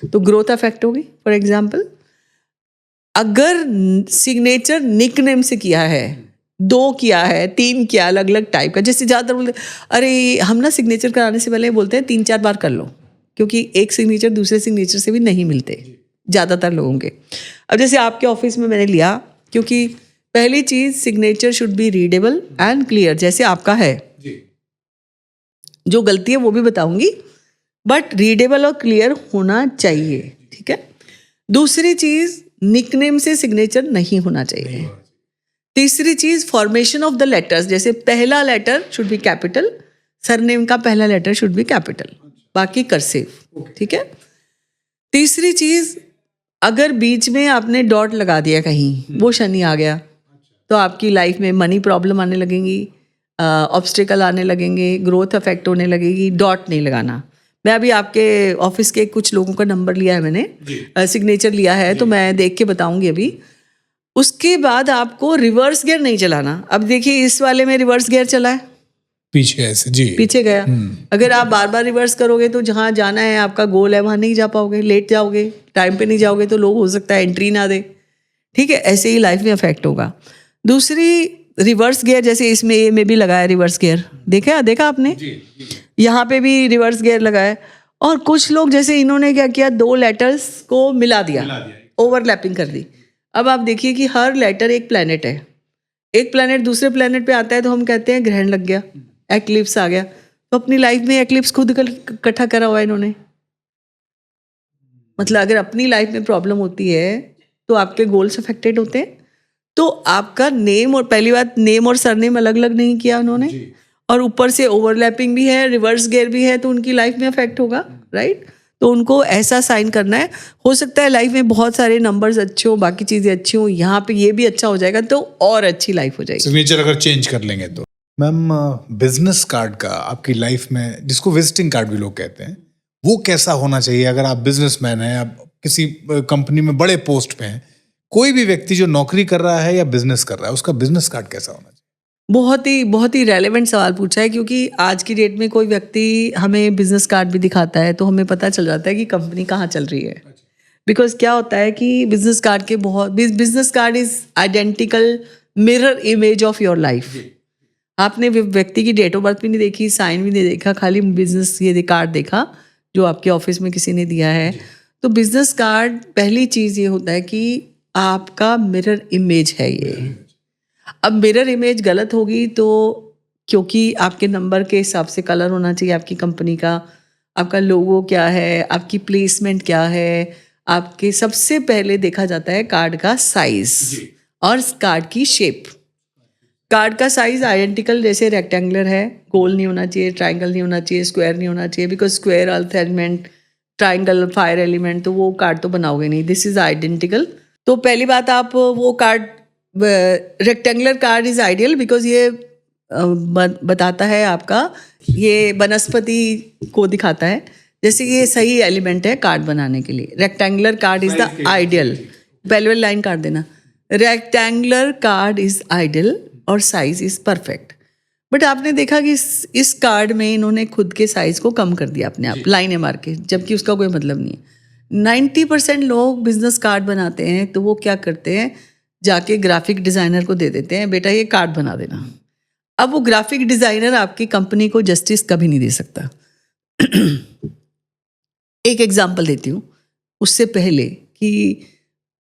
तो ग्रोथ अफेक्ट होगी। फॉर एग्जाम्पल, अगर सिग्नेचर निकनेम से किया है, 2 किया है, 3 किया, अलग अलग टाइप का, जैसे ज़्यादातर बोलते अरे हम ना सिग्नेचर कराने से पहले बोलते हैं 3-4 बार कर लो, क्योंकि एक सिग्नेचर दूसरे सिग्नेचर से भी नहीं मिलते ज़्यादातर लोगों के। अब जैसे आपके ऑफिस में मैंने लिया, क्योंकि पहली चीज़ signature should be readable and clear, जैसे आपका है। जो गलती है वो भी बताऊंगी, बट रीडेबल और क्लियर होना चाहिए, ठीक है। दूसरी चीज, निकनेम से सिग्नेचर नहीं होना चाहिए। तीसरी चीज, फॉर्मेशन ऑफ द लेटर्स, जैसे पहला letter should be capital, surname का पहला लेटर शुड बी कैपिटल, बाकी कर्सिव, ठीक है। तीसरी चीज, अगर बीच में आपने डॉट लगा दिया कहीं, वो शनि आ गया, तो आपकी लाइफ में मनी प्रॉब्लम आने लगेंगी, ऑब्स्टिकल आने लगेंगे, ग्रोथ अफेक्ट होने लगेगी। डॉट नहीं लगाना। मैं अभी आपके ऑफिस के कुछ लोगों का नंबर लिया है मैंने, सिग्नेचर लिया है, तो मैं देख के बताऊंगी अभी। उसके बाद आपको रिवर्स गियर नहीं चलाना। अब देखिए इस वाले में रिवर्स गियर चला है, पीछे ऐसे जी पीछे गया। अगर आप बार बार रिवर्स करोगे तो जहाँ जाना है, आपका गोल है, वहाँ नहीं जा पाओगे, लेट जाओगे, टाइम पे नहीं जाओगे, तो लोग हो सकता है एंट्री ना दे, ठीक है। ऐसे ही लाइफ में अफेक्ट होगा। दूसरी, रिवर्स गियर, जैसे इसमें ए में भी लगाया रिवर्स गियर, देखा आपने, यहाँ पे भी रिवर्स गियर लगाया। और कुछ लोग जैसे इन्होंने क्या किया, 2 लेटर्स को मिला दिया, ओवरलैपिंग कर दी। अब आप देखिए कि हर लेटर एक प्लेनेट है, एक प्लेनेट दूसरे प्लेनेट पे आता है तो हम कहते हैं ग्रहण लग गया, एक्लिप्स आ गया। तो अपनी लाइफ में एक्लिप्स खुद इकट्ठा करा हुआ है इन्होंने। मतलब अगर अपनी लाइफ में प्रॉब्लम होती है तो आपके गोल्स अफेक्टेड होते हैं। तो आपका नेम, और पहली बात, नेम और सरनेम अलग अलग नहीं किया उन्होंने, और ऊपर से ओवरलैपिंग भी है, रिवर्स गियर भी है, तो उनकी लाइफ में अफेक्ट होगा, राइट। तो उनको ऐसा साइन करना है। हो सकता है लाइफ में बहुत सारे नंबर्स अच्छे हो, बाकी चीज़ें अच्छी हो, यहाँ पे ये भी अच्छा हो जाएगा तो और अच्छी लाइफ हो जाएगी। सिग्नेचर अगर चेंज कर लेंगे तो। मैम, बिजनेस कार्ड का आपकी लाइफ में, जिसको विजिटिंग कार्ड भी लोग कहते हैं, वो कैसा होना चाहिए? अगर आप बिजनेसमैन हैं, आप किसी कंपनी में बड़े पोस्ट पे हैं, कोई भी व्यक्ति जो नौकरी कर रहा है या बिजनेस कर रहा है, उसका बिजनेस कार्ड कैसा होना चाहिए? बहुत ही रेलेवेंट सवाल पूछा है, क्योंकि आज की डेट में कोई व्यक्ति हमें बिजनेस कार्ड भी दिखाता है तो हमें पता चल जाता है कि कंपनी कहाँ चल रही है. बिकॉज क्या होता है कि business card is identical mirror image of your life. आपने व्यक्ति की डेट ऑफ बर्थ भी नहीं देखी, साइन भी नहीं देखा, खाली बिजनेस ये कार्ड देखा जो आपके ऑफिस में किसी ने दिया है. तो बिजनेस कार्ड पहली चीज़ ये होता है कि आपका मिरर इमेज है ये. अब मिरर इमेज गलत होगी तो, क्योंकि आपके नंबर के हिसाब से कलर होना चाहिए आपकी कंपनी का, आपका लोगो क्या है, आपकी प्लेसमेंट क्या है, आपके सबसे पहले देखा जाता है कार्ड का साइज और कार्ड की शेप. कार्ड का साइज आइडेंटिकल, जैसे रेक्टेंगुलर है, गोल नहीं होना चाहिए, ट्राइंगल नहीं होना चाहिए, स्क्वायर नहीं होना चाहिए, because square earth element, triangle fire element, तो वो कार्ड तो बनाओगे नहीं. This is identical. तो पहली बात, आप वो card, rectangular card is ideal because ये बताता है आपका, ये वनस्पति को दिखाता है, जैसे ये सही एलिमेंट है कार्ड बनाने के लिए. Rectangular card is the ideal. पहले लाइन काट देना. रेक्टेंगुलर कार्ड इज आइडियल और साइज इज परफेक्ट. बट आपने देखा कि इस कार्ड में इन्होंने खुद के साइज को कम कर दिया अपने आप, लाइनें मार के, जबकि उसका कोई मतलब नहीं है. 90% लोग बिजनेस कार्ड बनाते हैं तो वो क्या करते हैं, जाके ग्राफिक डिज़ाइनर को दे देते हैं, बेटा ये कार्ड बना देना. अब वो ग्राफिक डिज़ाइनर आपकी कंपनी को जस्टिस कभी नहीं दे सकता. एक एग्जांपल देती हूँ उससे पहले, कि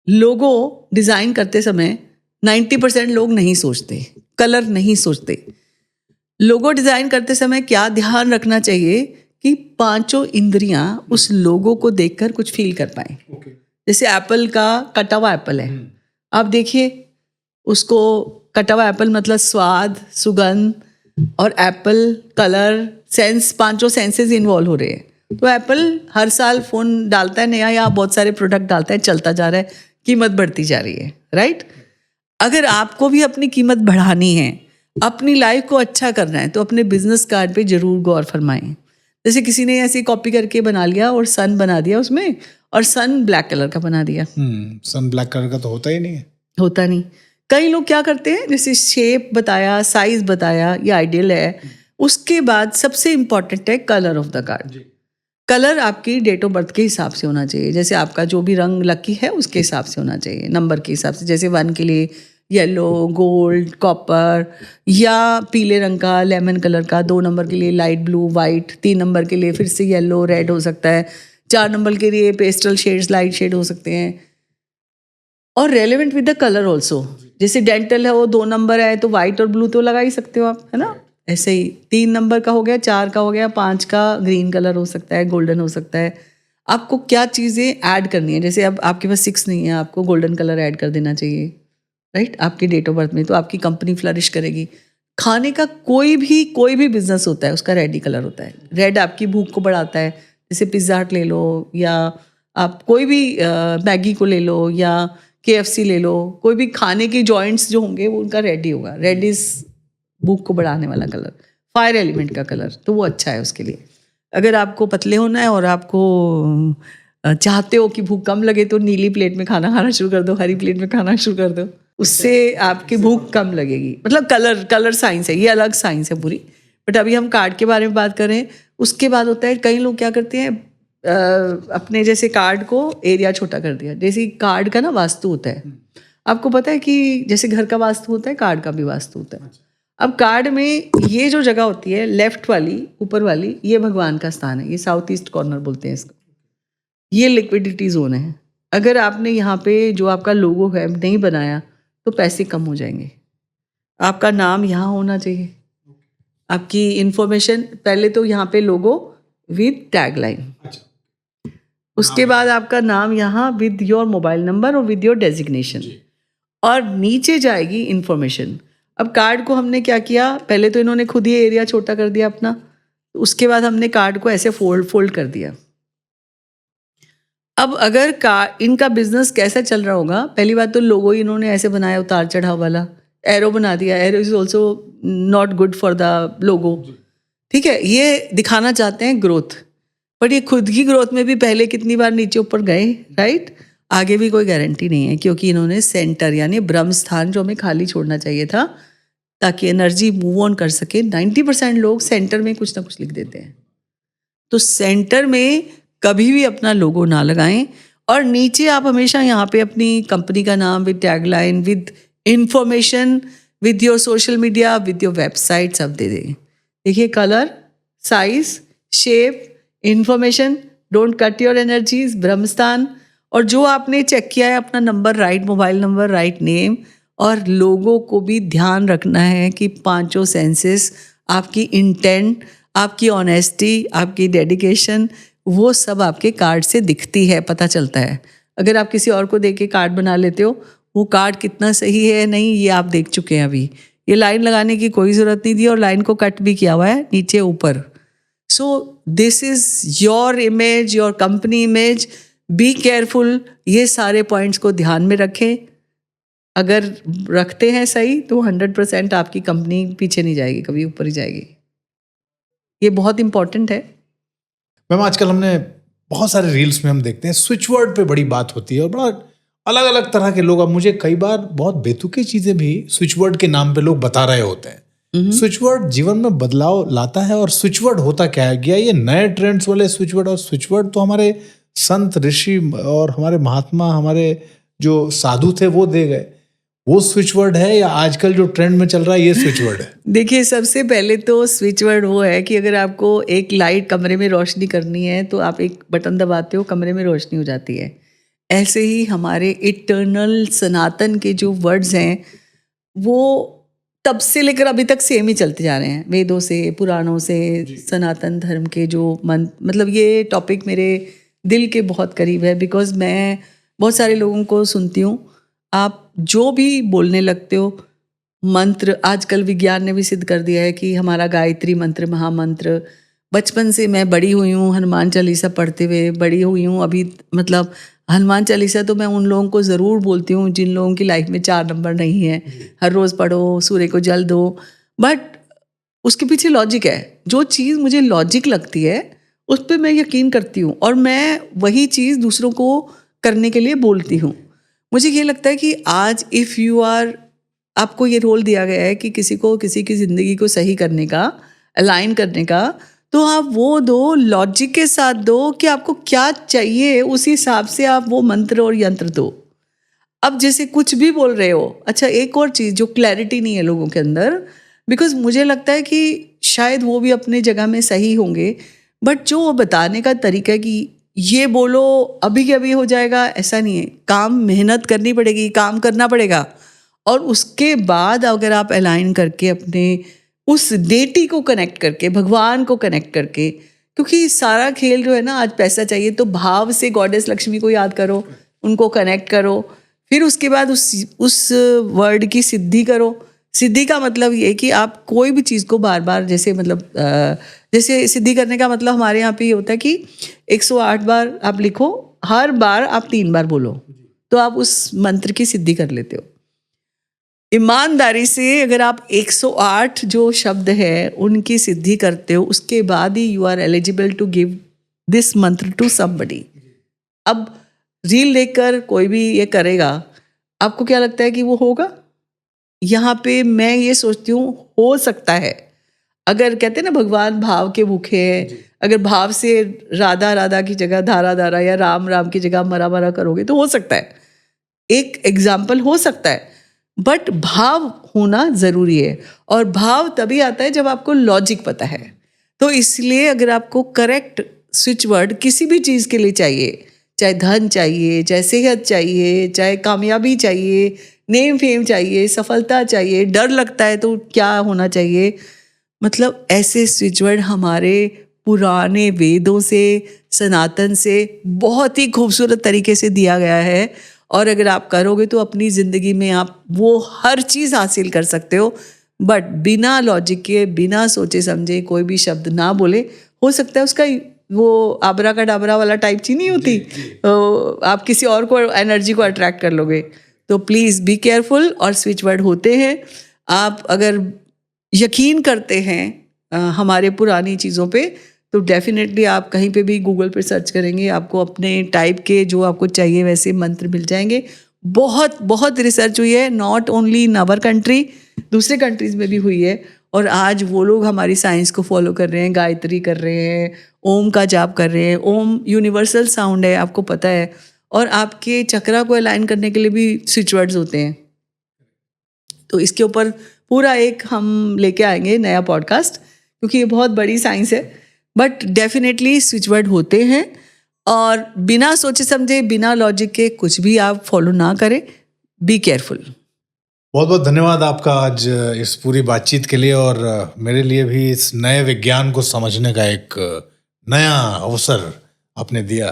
लोगो डिज़ाइन करते समय 90% लोग नहीं सोचते, कलर नहीं सोचते. लोगो डिज़ाइन करते समय क्या ध्यान रखना चाहिए कि पांचों इंद्रियां उस लोगो को देखकर कुछ फील कर पाएं. जैसे एप्पल का कटा हुआ एप्पल है, आप देखिए उसको, कटा हुआ एप्पल मतलब स्वाद, सुगंध और एप्पल, कलर, सेंस, पांचों सेंसेस इन्वॉल्व हो रहे हैं. तो एप्पल हर साल फ़ोन डालता है नया, या बहुत सारे प्रोडक्ट डालता है, चलता जा रहा है, कीमत बढ़ती जा रही है, राइट. अगर आपको भी अपनी कीमत बढ़ानी है, अपनी लाइफ को अच्छा करना है, तो अपने बिजनेस कार्ड पे जरूर गौर फरमाएं. जैसे किसी ने ऐसे कॉपी करके बना लिया और सन बना दिया उसमें, और सन ब्लैक कलर का बना दिया. सन ब्लैक कलर का तो होता ही नहीं है. होता नहीं. कई लोग क्या करते हैं, जैसे शेप बताया, साइज बताया, ये आइडियल है. उसके बाद सबसे इम्पॉर्टेंट है colour of the card. Colour आपकी डेट ऑफ बर्थ के हिसाब से होना चाहिए. जैसे आपका जो भी रंग लकी है उसके हिसाब से होना चाहिए, नंबर के हिसाब से. जैसे 1 के लिए येलो, गोल्ड, कॉपर, या पीले रंग का, लेमन कलर का. 2 नंबर के लिए लाइट ब्लू, वाइट. 3 नंबर के लिए फिर से येलो, रेड हो सकता है. 4 नंबर के लिए पेस्टल शेड्स, लाइट शेड हो सकते हैं. और relevant with the colour also. जैसे डेंटल है, वो 2 नंबर है तो वाइट और ब्लू तो लगा ही सकते हो आप, है ना. ऐसे ही 3 नंबर का हो गया, 4 का हो गया, 5 का ग्रीन कलर हो सकता है, गोल्डन हो सकता है. आपको क्या चीज़ें ऐड करनी है, जैसे अब आपके पास 6 नहीं है, आपको गोल्डन कलर ऐड कर देना चाहिए, राइट, आपकी डेट ऑफ बर्थ में, तो आपकी कंपनी फ्लरिश करेगी. खाने का कोई भी बिजनेस होता है, उसका रेड ही कलर होता है. रेड आपकी भूख को बढ़ाता है. जैसे पिज़्ज़ा हट ले लो, या आप कोई भी मैगी को ले लो, या KFC ले लो, कोई भी खाने के जॉइंट्स जो होंगे वो उनका रेड ही होगा. रेड इज़ भूख को बढ़ाने वाला कलर, फायर एलिमेंट का कलर, तो वो अच्छा है उसके लिए. अगर आपको पतले होना है और आपको चाहते हो कि भूख कम लगे, तो नीली प्लेट में खाना शुरू कर दो, हरी प्लेट में खाना शुरू कर दो, उससे आपकी भूख कम लगेगी. मतलब कलर साइंस है, ये अलग साइंस है पूरी. बट अभी हम कार्ड के बारे में बात करें. उसके बाद होता है, कई लोग क्या करते हैं, अपने जैसे कार्ड को एरिया छोटा कर दिया. जैसे कार्ड का ना वास्तु होता है, आपको पता है कि जैसे घर का वास्तु होता है, कार्ड का भी वास्तु होता है. अब कार्ड में ये जो जगह होती है लेफ्ट वाली, ऊपर वाली, ये भगवान का स्थान है. ये साउथ ईस्ट कॉर्नर बोलते हैं इसको. ये लिक्विडिटी जोन है. अगर आपने यहाँ पे जो आपका लोगो है नहीं बनाया तो पैसे कम हो जाएंगे. आपका नाम यहाँ होना चाहिए, आपकी इंफॉर्मेशन, पहले तो यहाँ पे लोगो विद टैगलाइन. उसके बाद आपका नाम यहाँ विद योर मोबाइल नंबर और विद योर डेजिग्नेशन, और नीचे जाएगी इंफॉर्मेशन. अब कार्ड को हमने क्या किया, पहले तो इन्होंने खुद ही एरिया छोटा कर दिया अपना. उसके बाद हमने कार्ड को ऐसे फोल्ड कर दिया. अब अगर इनका बिजनेस कैसा चल रहा होगा, पहली बात तो लोगो ही इन्होंने ऐसे बनाया, उतार चढ़ाव वाला. एरो बना दिया. Arrow is also not good for the logo. ठीक है, ये दिखाना चाहते हैं ग्रोथ, बट ये खुद की ग्रोथ में भी पहले कितनी बार नीचे ऊपर गए, राइट. आगे भी कोई गारंटी नहीं है, क्योंकि इन्होंने सेंटर यानी ब्रह्म स्थान जो हमें खाली छोड़ना चाहिए था, ताकि एनर्जी मूव ऑन कर सके। 90% लोग सेंटर में कुछ ना कुछ लिख देते हैं, तो सेंटर में कभी भी अपना लोगो ना लगाएं, और नीचे आप हमेशा यहाँ पे अपनी कंपनी का नाम with tagline, with information, with your social media, with your website सब दे दें। देखिए, colour, size, shape, information, don't cut your energies, ब्रह्मस्थान, और जो आपने चेक किया है अपना number, right mobile number, right name, और लोगों को भी ध्यान रखना है कि पांचों सेंसेस, आपकी इंटेंट, आपकी ऑनेस्टी, आपकी डेडिकेशन, वो सब आपके कार्ड से दिखती है, पता चलता है। अगर आप किसी और को दे के कार्ड बना लेते हो, वो कार्ड कितना सही है नहीं ये आप देख चुके हैं। अभी ये लाइन लगाने की कोई ज़रूरत नहीं थी, और लाइन को कट भी किया हुआ है नीचे ऊपर। So this is your image, your company image, be careful. ये सारे पॉइंट्स को ध्यान में रखें। अगर रखते हैं सही तो 100% आपकी कंपनी पीछे नहीं जाएगी, कभी ऊपर ही जाएगी। ये बहुत इंपॉर्टेंट है। मैम, आजकल हमने बहुत सारे रील्स में हम देखते हैं स्विच वर्ड पे बड़ी बात होती है, और बड़ा अलग अलग तरह के लोग, अब मुझे कई बार बहुत बेतुकी चीजें भी स्विच वर्ड के नाम पे लोग बता रहे होते हैं। स्विच वर्ड जीवन में बदलाव लाता है, और स्विच वर्ड होता क्या है? क्या ये नए ट्रेंड्स वाले स्विच वर्ड? और स्विच वर्ड तो हमारे संत ऋषि और हमारे महात्मा, हमारे जो साधु थे वो दे गए, वो स्विच वर्ड है, या आजकल जो ट्रेंड में चल रहा है ये स्विच वर्ड है? देखिए, सबसे पहले तो स्विच वर्ड वो है कि अगर आपको एक लाइट कमरे में रोशनी करनी है तो आप एक बटन दबाते हो, कमरे में रोशनी हो जाती है। ऐसे ही हमारे इटर्नल सनातन के जो वर्ड्स हैं वो तब से लेकर अभी तक सेम ही चलते जा रहे हैं, वेदों से, पुराणों से, सनातन धर्म के जो मतलब ये टॉपिक मेरे दिल के बहुत करीब है, बिकॉज मैं बहुत सारे लोगों को सुनती हूँ। आप जो भी बोलने लगते हो, मंत्र, आजकल विज्ञान ने भी सिद्ध कर दिया है कि हमारा गायत्री मंत्र, महामंत्र, बचपन से मैं बड़ी हुई हूँ हनुमान चालीसा पढ़ते हुए बड़ी हुई हूँ। अभी मतलब हनुमान चालीसा तो मैं उन लोगों को ज़रूर बोलती हूँ जिन लोगों की लाइफ में 4 नंबर नहीं है। हर रोज़ पढ़ो, सूर्य को जल दो, बट उसके पीछे लॉजिक है। जो चीज़ मुझे लॉजिक लगती है उस पर मैं यकीन करती हूँ, और मैं वही चीज़ दूसरों को करने के लिए बोलती हूँ। मुझे ये लगता है कि आज इफ़ यू आर, आपको ये रोल दिया गया है कि किसी की ज़िंदगी को सही करने का, अलाइन करने का, तो आप वो दो, लॉजिक के साथ दो कि आपको क्या चाहिए, उस हिसाब से आप वो मंत्र और यंत्र दो। अब जैसे कुछ भी बोल रहे हो। अच्छा, एक और चीज़ जो क्लैरिटी नहीं है लोगों के अंदर, बिकॉज मुझे लगता है कि शायद वो भी अपने जगह में सही होंगे, बट जो वो बताने का तरीका है कि ये बोलो अभी के अभी हो जाएगा, ऐसा नहीं है। काम मेहनत करनी पड़ेगी, काम करना पड़ेगा, और उसके बाद अगर आप अलाइन करके अपने उस डेटी को कनेक्ट करके, भगवान को कनेक्ट करके, क्योंकि सारा खेल जो है ना, आज पैसा चाहिए तो भाव से गॉडेस लक्ष्मी को याद करो, उनको कनेक्ट करो, फिर उसके बाद उस वर्ड की सिद्धि करो। सिद्धि का मतलब ये कि आप कोई भी चीज़ को बार बार, जैसे मतलब जैसे सिद्धि करने का मतलब हमारे यहाँ पे ये होता है कि 108 बार आप लिखो, हर बार आप 3 बार बोलो, तो आप उस मंत्र की सिद्धि कर लेते हो। ईमानदारी से अगर आप 108 जो शब्द है उनकी सिद्धि करते हो, उसके बाद ही you are eligible to give this mantra to somebody. अब रील देखकर कोई भी ये करेगा, आपको क्या लगता है कि वो होगा? यहाँ पे मैं ये सोचती हूँ हो सकता है। अगर कहते हैं ना भगवान भाव के भूखे हैं, अगर भाव से राधा राधा की जगह धारा धारा, या राम राम की जगह मरा मरा करोगे तो हो सकता है, एक एग्जाम्पल हो सकता है, बट भाव होना ज़रूरी है। और भाव तभी आता है जब आपको लॉजिक पता है। तो इसलिए अगर आपको करेक्ट स्विच वर्ड किसी भी चीज़ के लिए चाहिए, चाहे धन चाहिए, चाहे सेहत चाहिए, चाहे कामयाबी चाहिए, नेम फेम चाहिए, सफलता चाहिए, डर लगता है तो क्या होना चाहिए, मतलब ऐसे स्विच वर्ड हमारे पुराने वेदों से, सनातन से बहुत ही खूबसूरत तरीके से दिया गया है। और अगर आप करोगे तो अपनी ज़िंदगी में आप वो हर चीज़ हासिल कर सकते हो, बट बिना लॉजिक के, बिना सोचे समझे कोई भी शब्द ना बोले। हो सकता है उसका वो आबरा का डाबरा वाला टाइप चीज़ नहीं होती, तो आप किसी और को एनर्जी को अट्रैक्ट कर लोगे। तो प्लीज़ बी केयरफुल। और स्विच वर्ड होते हैं, आप अगर यकीन करते हैं हमारे पुरानी चीज़ों पे, तो डेफिनेटली आप कहीं पे भी गूगल पे सर्च करेंगे, आपको अपने टाइप के जो आपको चाहिए वैसे मंत्र मिल जाएंगे। बहुत बहुत रिसर्च हुई है, not only in our country, दूसरे कंट्रीज में भी हुई है। और आज वो लोग हमारी साइंस को फॉलो कर रहे हैं, गायत्री कर रहे हैं, ओम का जाप कर रहे हैं। ओम यूनिवर्सल साउंड है, आपको पता है। और आपके चक्रा को अलाइन करने के लिए भी स्विच वर्ड्स होते हैं। तो इसके ऊपर पूरा एक हम लेके आएंगे नया पॉडकास्ट, क्योंकि ये बहुत बड़ी साइंस है। बट डेफिनेटली स्विच वर्ड होते हैं, और बिना सोचे समझे, बिना लॉजिक के कुछ भी आप फॉलो ना करें। Be careful. बहुत बहुत धन्यवाद आपका आज इस पूरी बातचीत के लिए, और मेरे लिए भी इस नए विज्ञान को समझने का एक नया अवसर आपने दिया।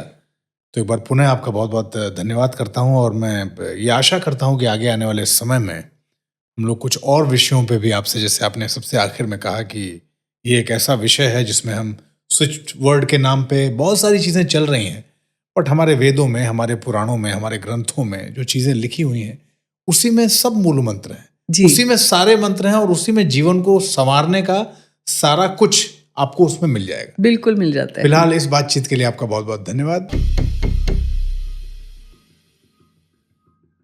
तो एक बार पुनः आपका बहुत बहुत धन्यवाद करता हूं, और मैं ये आशा करता हूं कि आगे आने वाले समय में हम लोग कुछ और विषयों पे भी आपसे, जैसे आपने सबसे आखिर में कहा कि ये एक ऐसा विषय है जिसमें हम स्विच वर्ड के नाम पे बहुत सारी चीज़ें चल रही हैं, बट हमारे वेदों में, हमारे पुराणों में, हमारे ग्रंथों में जो चीज़ें लिखी हुई हैं उसी में सब मूल मंत्र हैं, उसी में सारे मंत्र हैं, और उसी में जीवन को संवारने का सारा कुछ आपको उसमें मिल जाएगा। बिल्कुल मिल जाता है। फिलहाल इस बातचीत के लिए आपका बहुत बहुत धन्यवाद।